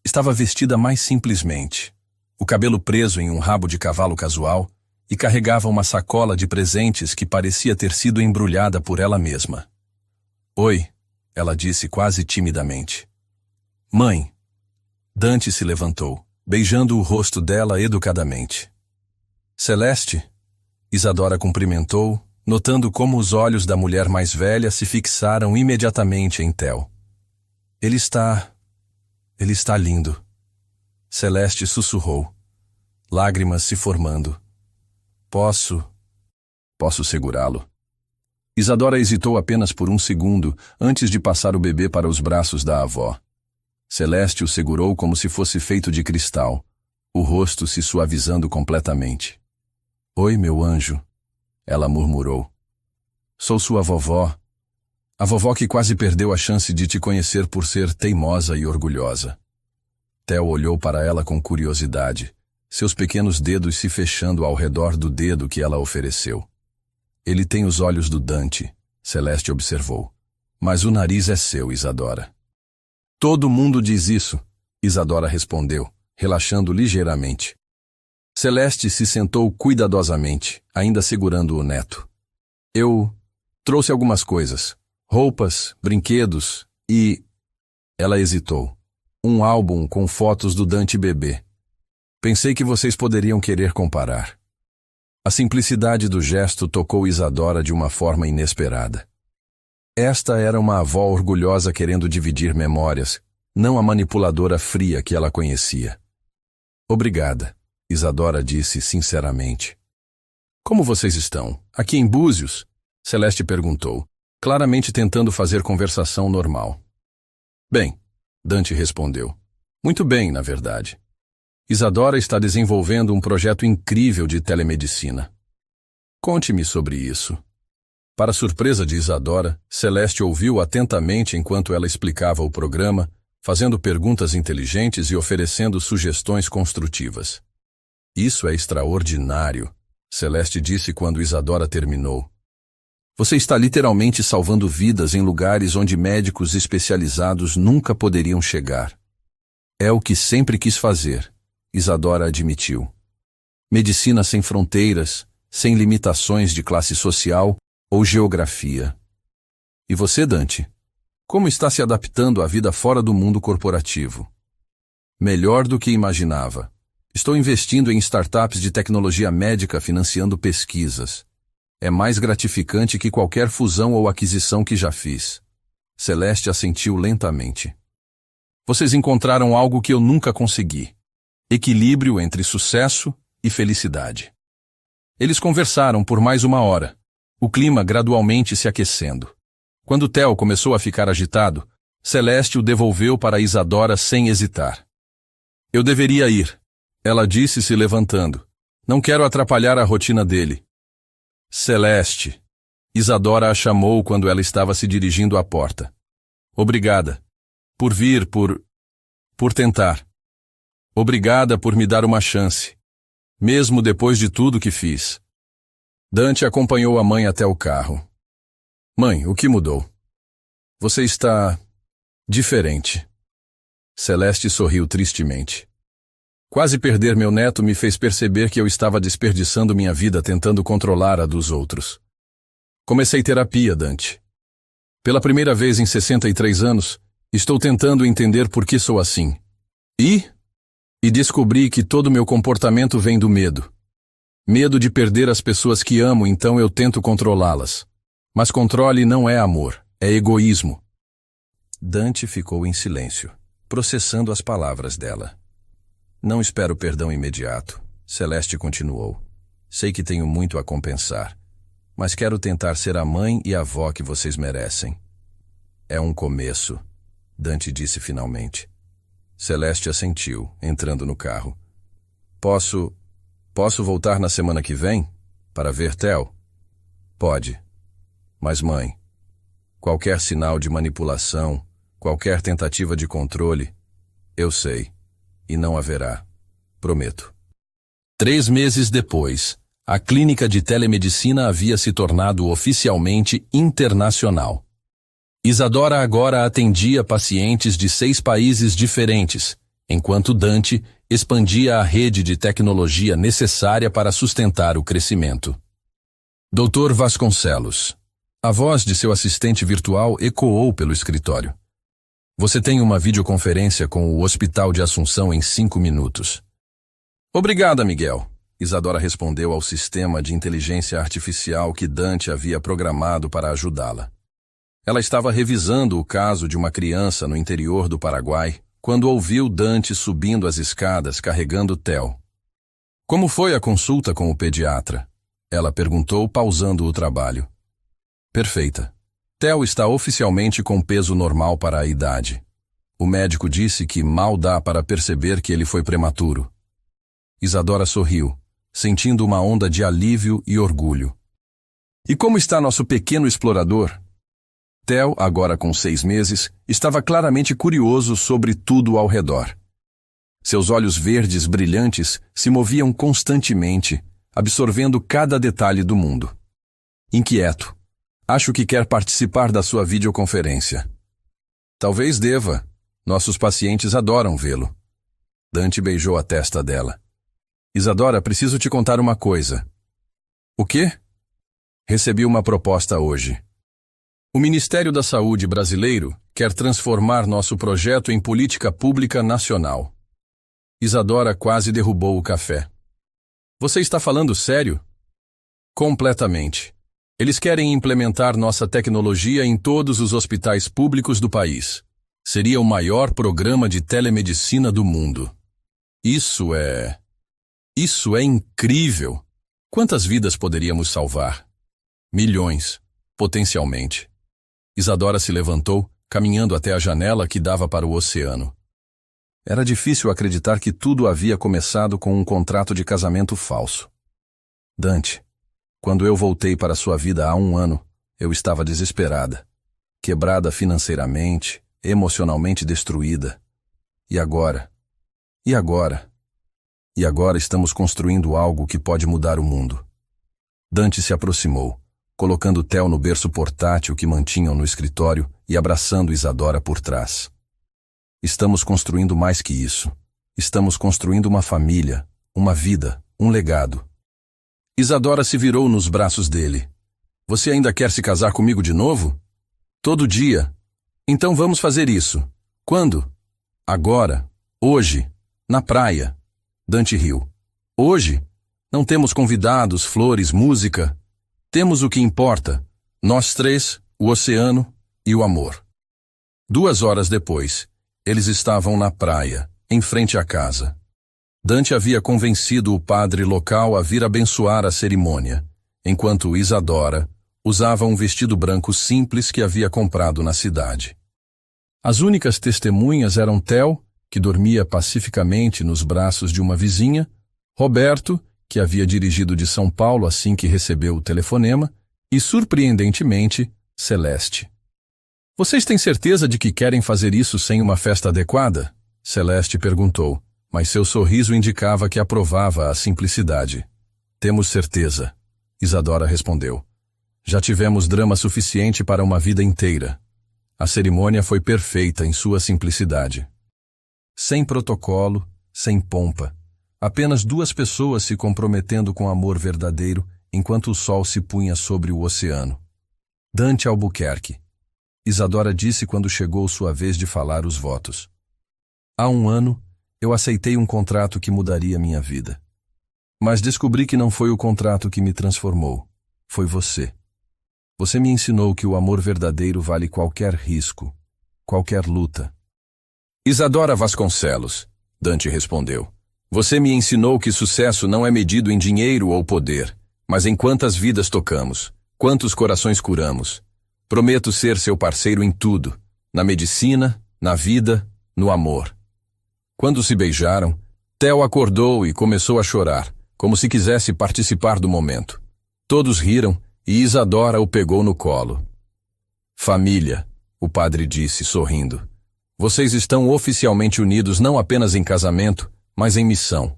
Estava vestida mais simplesmente, o cabelo preso em um rabo de cavalo casual, e carregava uma sacola de presentes que parecia ter sido embrulhada por ela mesma. Oi, ela disse quase timidamente. Mãe. Dante se levantou, beijando o rosto dela educadamente. Celeste? Isadora cumprimentou, notando como os olhos da mulher mais velha se fixaram imediatamente em Theo. Ele está lindo. Celeste sussurrou, lágrimas se formando. Posso segurá-lo. Isadora hesitou apenas por um segundo antes de passar o bebê para os braços da avó. Celeste o segurou como se fosse feito de cristal, o rosto se suavizando completamente. Oi, meu anjo, ela murmurou. Sou sua vovó. A vovó que quase perdeu a chance de te conhecer por ser teimosa e orgulhosa. Theo olhou para ela com curiosidade, seus pequenos dedos se fechando ao redor do dedo que ela ofereceu. Ele tem os olhos do Dante, Celeste observou. Mas o nariz é seu, Isadora. Todo mundo diz isso, Isadora respondeu, relaxando ligeiramente. Celeste se sentou cuidadosamente, ainda segurando o neto. Eu trouxe algumas coisas, roupas, brinquedos e... Ela hesitou. Um álbum com fotos do Dante bebê. Pensei que vocês poderiam querer comparar. A simplicidade do gesto tocou Isadora de uma forma inesperada. Esta era uma avó orgulhosa querendo dividir memórias, não a manipuladora fria que ela conhecia. Obrigada, Isadora disse sinceramente. Como vocês estão? Aqui em Búzios? Celeste perguntou, claramente tentando fazer conversação normal. Bem, Dante respondeu. Muito bem, na verdade. Isadora está desenvolvendo um projeto incrível de telemedicina. Conte-me sobre isso. Para surpresa de Isadora, Celeste ouviu atentamente enquanto ela explicava o programa, fazendo perguntas inteligentes e oferecendo sugestões construtivas. Isso é extraordinário, Celeste disse quando Isadora terminou. Você está literalmente salvando vidas em lugares onde médicos especializados nunca poderiam chegar. É o que sempre quis fazer, Isadora admitiu. Medicina sem fronteiras, sem limitações de classe social ou geografia. E você, Dante? Como está se adaptando à vida fora do mundo corporativo? Melhor do que imaginava. Estou investindo em startups de tecnologia médica financiando pesquisas. É mais gratificante que qualquer fusão ou aquisição que já fiz. Celeste assentiu lentamente. Vocês encontraram algo que eu nunca consegui. Equilíbrio entre sucesso e felicidade. Eles conversaram por mais 1 hora, o clima gradualmente se aquecendo. Quando Theo começou a ficar agitado, Celeste o devolveu para Isadora sem hesitar. Eu deveria ir, ela disse se levantando. Não quero atrapalhar a rotina dele. Celeste. Isadora a chamou quando ela estava se dirigindo à porta. Obrigada. Por vir, por tentar. Obrigada por me dar uma chance, mesmo depois de tudo que fiz. Dante acompanhou a mãe até o carro. Mãe, o que mudou? Você está... diferente. Celeste sorriu tristemente. Quase perder meu neto me fez perceber que eu estava desperdiçando minha vida tentando controlar a dos outros. Comecei terapia, Dante. Pela primeira vez em 63 anos, estou tentando entender por que sou assim. E descobri que todo meu comportamento vem do medo. Medo de perder as pessoas que amo, então eu tento controlá-las. Mas controle não é amor, é egoísmo. Dante ficou em silêncio, processando as palavras dela. Não espero perdão imediato, Celeste continuou. Sei que tenho muito a compensar, mas quero tentar ser a mãe e a avó que vocês merecem. É um começo, Dante disse finalmente. Celeste assentiu, entrando no carro. Posso voltar na semana que vem? Para ver Theo? Pode. Mas mãe, qualquer sinal de manipulação, qualquer tentativa de controle, eu sei, e não haverá. Prometo. 3 meses depois, a clínica de telemedicina havia se tornado oficialmente internacional. Isadora agora atendia pacientes de 6 países diferentes, enquanto Dante expandia a rede de tecnologia necessária para sustentar o crescimento. Dr. Vasconcelos. A voz de seu assistente virtual ecoou pelo escritório. Você tem uma videoconferência com o Hospital de Assunção em 5 minutos. Obrigada, Miguel. Isadora respondeu ao sistema de inteligência artificial que Dante havia programado para ajudá-la. Ela estava revisando o caso de uma criança no interior do Paraguai quando ouviu Dante subindo as escadas carregando Theo. Como foi a consulta com o pediatra? Ela perguntou, pausando o trabalho. Perfeita. Theo está oficialmente com peso normal para a idade. O médico disse que mal dá para perceber que ele foi prematuro. Isadora sorriu, sentindo uma onda de alívio e orgulho. E como está nosso pequeno explorador? Theo, agora com 6 meses, estava claramente curioso sobre tudo ao redor. Seus olhos verdes brilhantes se moviam constantemente, absorvendo cada detalhe do mundo. Inquieto. Acho que quer participar da sua videoconferência. Talvez deva. Nossos pacientes adoram vê-lo. Dante beijou a testa dela. Isadora, preciso te contar uma coisa. O quê? Recebi uma proposta hoje. O Ministério da Saúde brasileiro quer transformar nosso projeto em política pública nacional. Isadora quase derrubou o café. Você está falando sério? Completamente. Eles querem implementar nossa tecnologia em todos os hospitais públicos do país. Seria o maior programa de telemedicina do mundo. Isso é incrível! Quantas vidas poderíamos salvar? Milhões, potencialmente. Isadora se levantou, caminhando até a janela que dava para o oceano. Era difícil acreditar que tudo havia começado com um contrato de casamento falso. Dante, quando eu voltei para sua vida há 1 ano, eu estava desesperada, quebrada financeiramente, emocionalmente destruída. E agora? E agora? E agora estamos construindo algo que pode mudar o mundo. Dante se aproximou, colocando Theo no berço portátil que mantinham no escritório e abraçando Isadora por trás. Estamos construindo mais que isso. Estamos construindo uma família, uma vida, um legado. Isadora se virou nos braços dele. Você ainda quer se casar comigo de novo? Todo dia. Então vamos fazer isso. Quando? Agora. Hoje. Na praia. Dante riu. Hoje? Não temos convidados, flores, música. Temos o que importa. Nós 3, o oceano e o amor. 2 horas depois, eles estavam na praia, em frente à casa. Dante havia convencido o padre local a vir abençoar a cerimônia, enquanto Isadora usava um vestido branco simples que havia comprado na cidade. As únicas testemunhas eram Theo, que dormia pacificamente nos braços de uma vizinha, Roberto, que havia dirigido de São Paulo assim que recebeu o telefonema, e, surpreendentemente, Celeste. Vocês têm certeza de que querem fazer isso sem uma festa adequada? Celeste perguntou, mas seu sorriso indicava que aprovava a simplicidade. Temos certeza, Isadora respondeu. Já tivemos drama suficiente para uma vida inteira. A cerimônia foi perfeita em sua simplicidade. Sem protocolo, sem pompa. Apenas 2 pessoas se comprometendo com amor verdadeiro enquanto o sol se punha sobre o oceano. Dante Albuquerque. Isadora disse quando chegou sua vez de falar os votos. Há 1 ano, eu aceitei um contrato que mudaria minha vida. Mas descobri que não foi o contrato que me transformou. Foi você. Você me ensinou que o amor verdadeiro vale qualquer risco, qualquer luta. Isadora Vasconcelos, Dante respondeu. Você me ensinou que sucesso não é medido em dinheiro ou poder, mas em quantas vidas tocamos, quantos corações curamos. Prometo ser seu parceiro em tudo, na medicina, na vida, no amor. Quando se beijaram, Theo acordou e começou a chorar, como se quisesse participar do momento. Todos riram e Isadora o pegou no colo. Família, o padre disse, sorrindo. Vocês estão oficialmente unidos não apenas em casamento, mas em missão.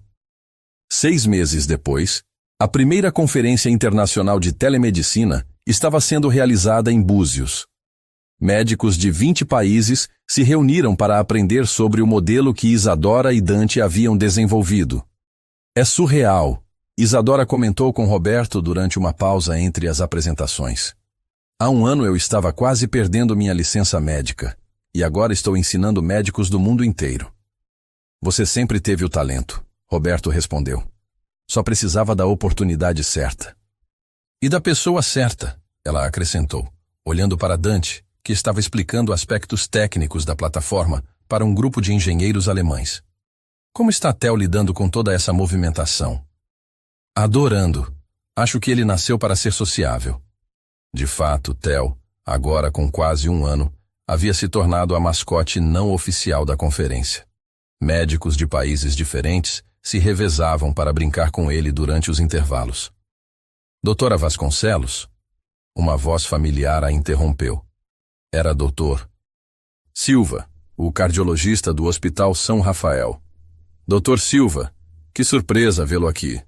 6 meses depois, a primeira Conferência Internacional de Telemedicina estava sendo realizada em Búzios. Médicos de 20 países se reuniram para aprender sobre o modelo que Isadora e Dante haviam desenvolvido. É surreal, Isadora comentou com Roberto durante uma pausa entre as apresentações. Há um ano eu estava quase perdendo minha licença médica, e agora estou ensinando médicos do mundo inteiro. Você sempre teve o talento, Roberto respondeu. Só precisava da oportunidade certa. E da pessoa certa, ela acrescentou, olhando para Dante, que estava explicando aspectos técnicos da plataforma para um grupo de engenheiros alemães. Como está Theo lidando com toda essa movimentação? Adorando. Acho que ele nasceu para ser sociável. De fato, Theo, agora com quase um ano, havia se tornado a mascote não oficial da conferência. Médicos de países diferentes se revezavam para brincar com ele durante os intervalos. Doutora Vasconcelos? Uma voz familiar a interrompeu. Era Dr. Silva, o cardiologista do Hospital São Rafael. Dr. Silva, que surpresa vê-lo aqui.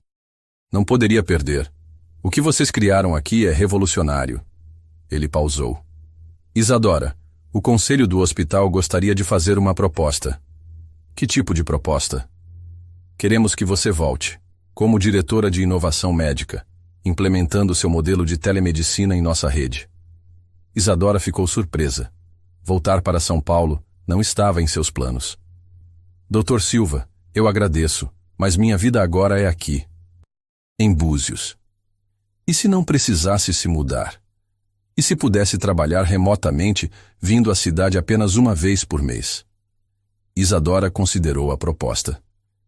Não poderia perder. O que vocês criaram aqui é revolucionário. Ele pausou. Isadora, o conselho do hospital gostaria de fazer uma proposta. Que tipo de proposta? Queremos que você volte, como diretora de inovação médica, implementando seu modelo de telemedicina em nossa rede. Isadora ficou surpresa. Voltar para São Paulo não estava em seus planos. Dr. Silva, eu agradeço, mas minha vida agora é aqui, em Búzios. E se não precisasse se mudar? E se pudesse trabalhar remotamente, vindo à cidade apenas uma vez por mês? Isadora considerou a proposta.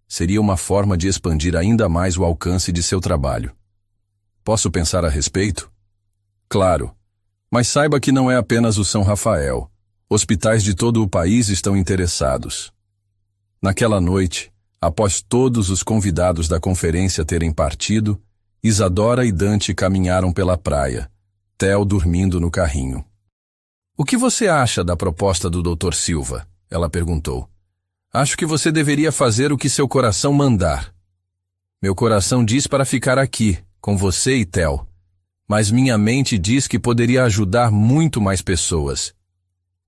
Seria uma forma de expandir ainda mais o alcance de seu trabalho. Posso pensar a respeito? Claro, mas saiba que não é apenas o São Rafael. Hospitais de todo o país estão interessados. Naquela noite, após todos os convidados da conferência terem partido, Isadora e Dante caminharam pela praia, Theo dormindo no carrinho. O que você acha da proposta do Dr. Silva? Ela perguntou. Acho que você deveria fazer o que seu coração mandar. Meu coração diz para ficar aqui, com você e Theo. Mas minha mente diz que poderia ajudar muito mais pessoas.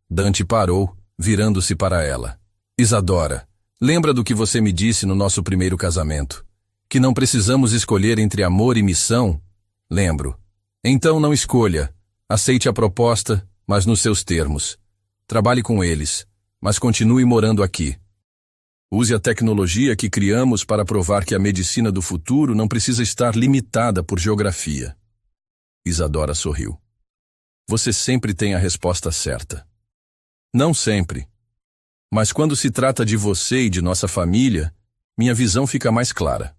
Dante parou, virando-se para ela. Isadora, lembra do que você me disse no nosso primeiro casamento? Que não precisamos escolher entre amor e missão? Lembro. Então não escolha. Aceite a proposta, mas nos seus termos. Trabalhe com eles, mas continue morando aqui. Use a tecnologia que criamos para provar que a medicina do futuro não precisa estar limitada por geografia. Isadora sorriu. Você sempre tem a resposta certa. Não sempre. Mas quando se trata de você e de nossa família, minha visão fica mais clara.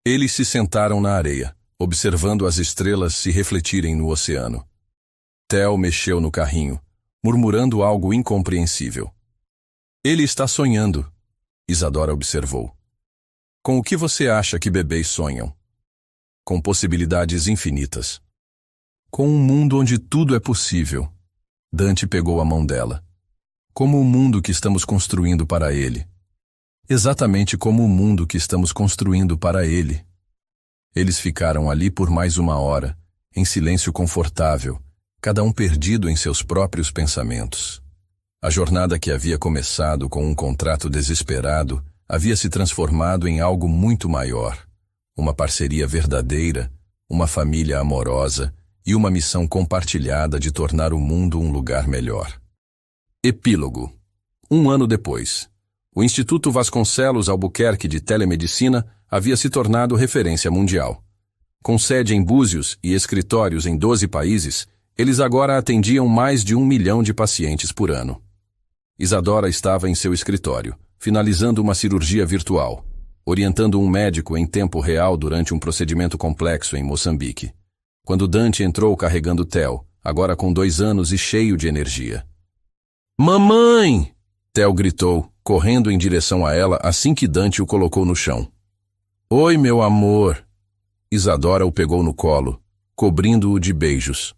Eles se sentaram na areia, observando as estrelas se refletirem no oceano. Theo mexeu no carrinho, murmurando algo incompreensível. Ele está sonhando, Isadora observou. Com o que você acha que bebês sonham? Com possibilidades infinitas. Com um mundo onde tudo é possível. Dante pegou a mão dela. Como o mundo que estamos construindo para ele. Exatamente como o mundo que estamos construindo para ele. Eles ficaram ali por mais uma hora, em silêncio confortável, cada um perdido em seus próprios pensamentos. A jornada que havia começado com um contrato desesperado havia se transformado em algo muito maior. Uma parceria verdadeira, uma família amorosa e uma missão compartilhada de tornar o mundo um lugar melhor. Epílogo. Um ano depois, o Instituto Vasconcelos Albuquerque de Telemedicina havia se tornado referência mundial. Com sede em Búzios e escritórios em 12 países, eles agora atendiam mais de 1 milhão de pacientes por ano. Isadora estava em seu escritório, finalizando uma cirurgia virtual, orientando um médico em tempo real durante um procedimento complexo em Moçambique. Quando Dante entrou carregando Theo, agora com 2 anos e cheio de energia. Mamãe! Theo gritou, correndo em direção a ela assim que Dante o colocou no chão. Oi, meu amor! Isadora o pegou no colo, cobrindo-o de beijos.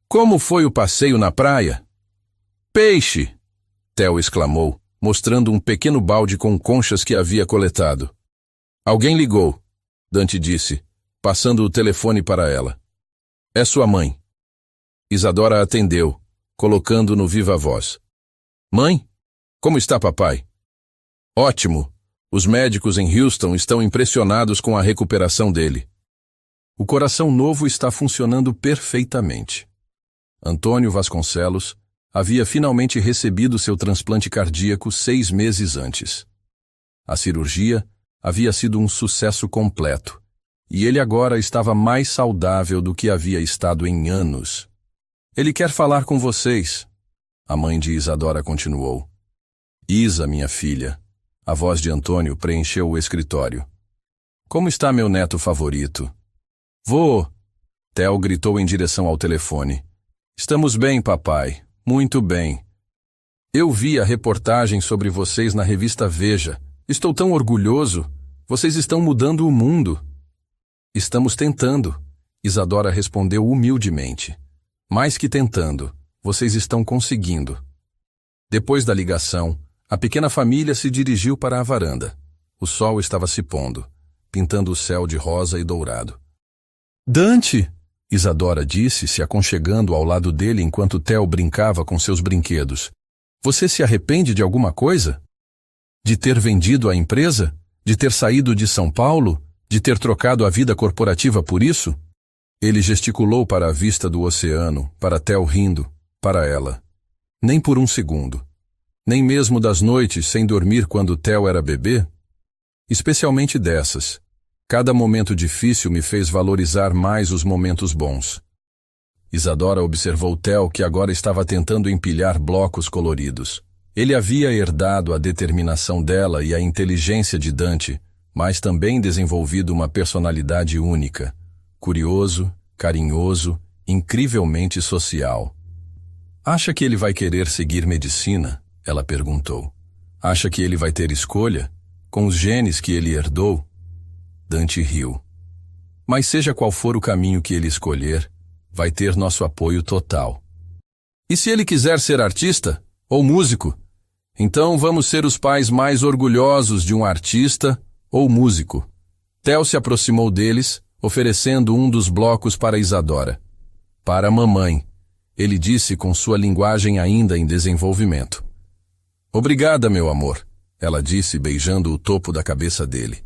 Como foi o passeio na praia? Peixe! Theo exclamou, mostrando um pequeno balde com conchas que havia coletado. Alguém ligou, Dante disse, passando o telefone para ela. É sua mãe. Isadora atendeu, colocando no viva voz. Mãe, como está papai? Ótimo. Os médicos em Houston estão impressionados com a recuperação dele. O coração novo está funcionando perfeitamente. Antônio Vasconcelos havia finalmente recebido seu transplante cardíaco 6 meses antes. A cirurgia havia sido um sucesso completo, e ele agora estava mais saudável do que havia estado em anos. Ele quer falar com vocês, a mãe de Isadora continuou. Isa, minha filha. A voz de Antônio preencheu o escritório. Como está meu neto favorito? Vô! Theo gritou em direção ao telefone. Estamos bem, papai. Muito bem. Eu vi a reportagem sobre vocês na revista Veja. Estou tão orgulhoso. Vocês estão mudando o mundo. Estamos tentando, Isadora respondeu humildemente. Mais que tentando, vocês estão conseguindo. Depois da ligação, a pequena família se dirigiu para a varanda. O sol estava se pondo, pintando o céu de rosa e dourado. Dante! Isadora disse, se aconchegando ao lado dele enquanto Theo brincava com seus brinquedos. Você se arrepende de alguma coisa? De ter vendido a empresa? De ter saído de São Paulo? De ter trocado a vida corporativa por isso? Ele gesticulou para a vista do oceano, para Theo rindo, para ela. Nem por um segundo. Nem mesmo das noites sem dormir quando Theo era bebê? Especialmente dessas. Cada momento difícil me fez valorizar mais os momentos bons. Isadora observou Theo, que agora estava tentando empilhar blocos coloridos. Ele havia herdado a determinação dela e a inteligência de Dante, mas também desenvolvido uma personalidade única. Curioso, carinhoso, incrivelmente social. Acha que ele vai querer seguir medicina? Ela perguntou. Acha que ele vai ter escolha? Com os genes que ele herdou? Dante riu. Mas seja qual for o caminho que ele escolher, vai ter nosso apoio total. E se ele quiser ser artista? Ou músico? Então vamos ser os pais mais orgulhosos de um artista ou músico. Theo se aproximou deles, oferecendo um dos blocos para Isadora. Para a mamãe, ele disse com sua linguagem ainda em desenvolvimento. Obrigada, meu amor, ela disse beijando o topo da cabeça dele.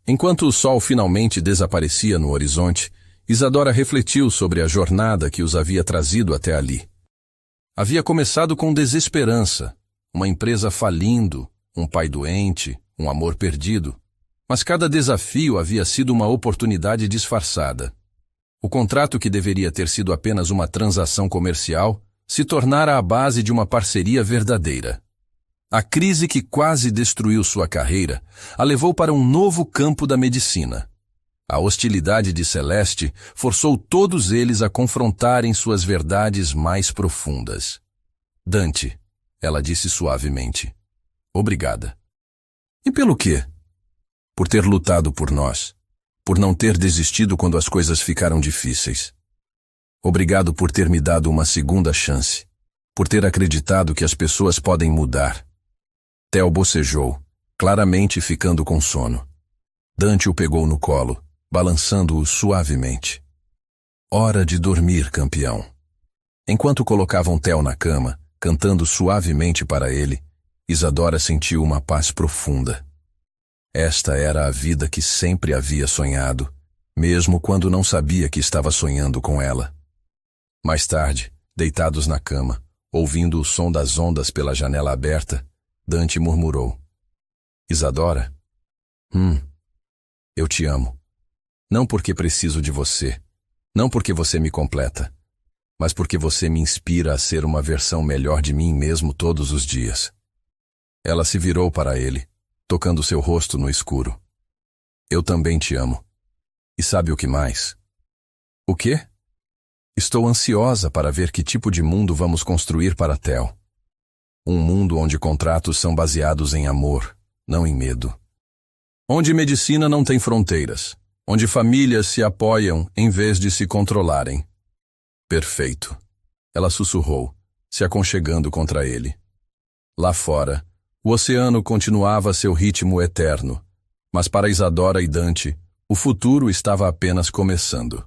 Enquanto o sol finalmente desaparecia no horizonte, Isadora refletiu sobre a jornada que os havia trazido até ali. Havia começado com desesperança, uma empresa falindo, um pai doente, um amor perdido. Mas cada desafio havia sido uma oportunidade disfarçada. O contrato que deveria ter sido apenas uma transação comercial se tornara a base de uma parceria verdadeira. A crise que quase destruiu sua carreira a levou para um novo campo da medicina. A hostilidade de Celeste forçou todos eles a confrontarem suas verdades mais profundas. Dante, ela disse suavemente. Obrigada. E pelo quê? Por ter lutado por nós. Por não ter desistido quando as coisas ficaram difíceis. Obrigado por ter me dado uma segunda chance. Por ter acreditado que as pessoas podem mudar. Theo bocejou, claramente ficando com sono. Dante o pegou no colo, balançando-o suavemente. Hora de dormir, campeão. Enquanto colocavam Theo na cama, cantando suavemente para ele, Isadora sentiu uma paz profunda. Esta era a vida que sempre havia sonhado, mesmo quando não sabia que estava sonhando com ela. Mais tarde, deitados na cama, ouvindo o som das ondas pela janela aberta, Dante murmurou. Isadora? Eu te amo. Não porque preciso de você, não porque você me completa, mas porque você me inspira a ser uma versão melhor de mim mesmo todos os dias. Ela se virou para ele, tocando seu rosto no escuro. Eu também te amo. E sabe o que mais? O quê? Estou ansiosa para ver que tipo de mundo vamos construir para Theo. Um mundo onde contratos são baseados em amor, não em medo. Onde medicina não tem fronteiras. Onde famílias se apoiam em vez de se controlarem. Perfeito. Ela sussurrou, se aconchegando contra ele. Lá fora, o oceano continuava seu ritmo eterno, mas para Isadora e Dante, o futuro estava apenas começando.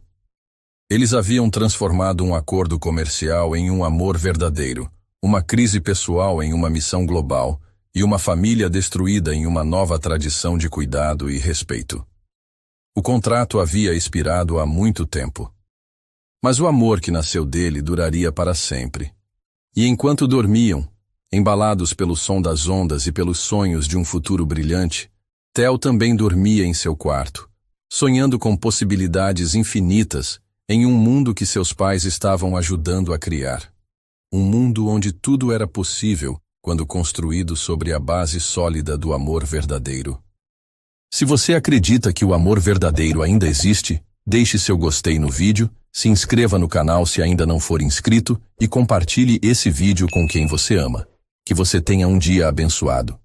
Eles haviam transformado um acordo comercial em um amor verdadeiro, uma crise pessoal em uma missão global e uma família destruída em uma nova tradição de cuidado e respeito. O contrato havia expirado há muito tempo. Mas o amor que nasceu dele duraria para sempre. E enquanto dormiam, embalados pelo som das ondas e pelos sonhos de um futuro brilhante, Theo também dormia em seu quarto, sonhando com possibilidades infinitas em um mundo que seus pais estavam ajudando a criar. Um mundo onde tudo era possível quando construído sobre a base sólida do amor verdadeiro. Se você acredita que o amor verdadeiro ainda existe, deixe seu gostei no vídeo, se inscreva no canal se ainda não for inscrito e compartilhe esse vídeo com quem você ama. Que você tenha um dia abençoado.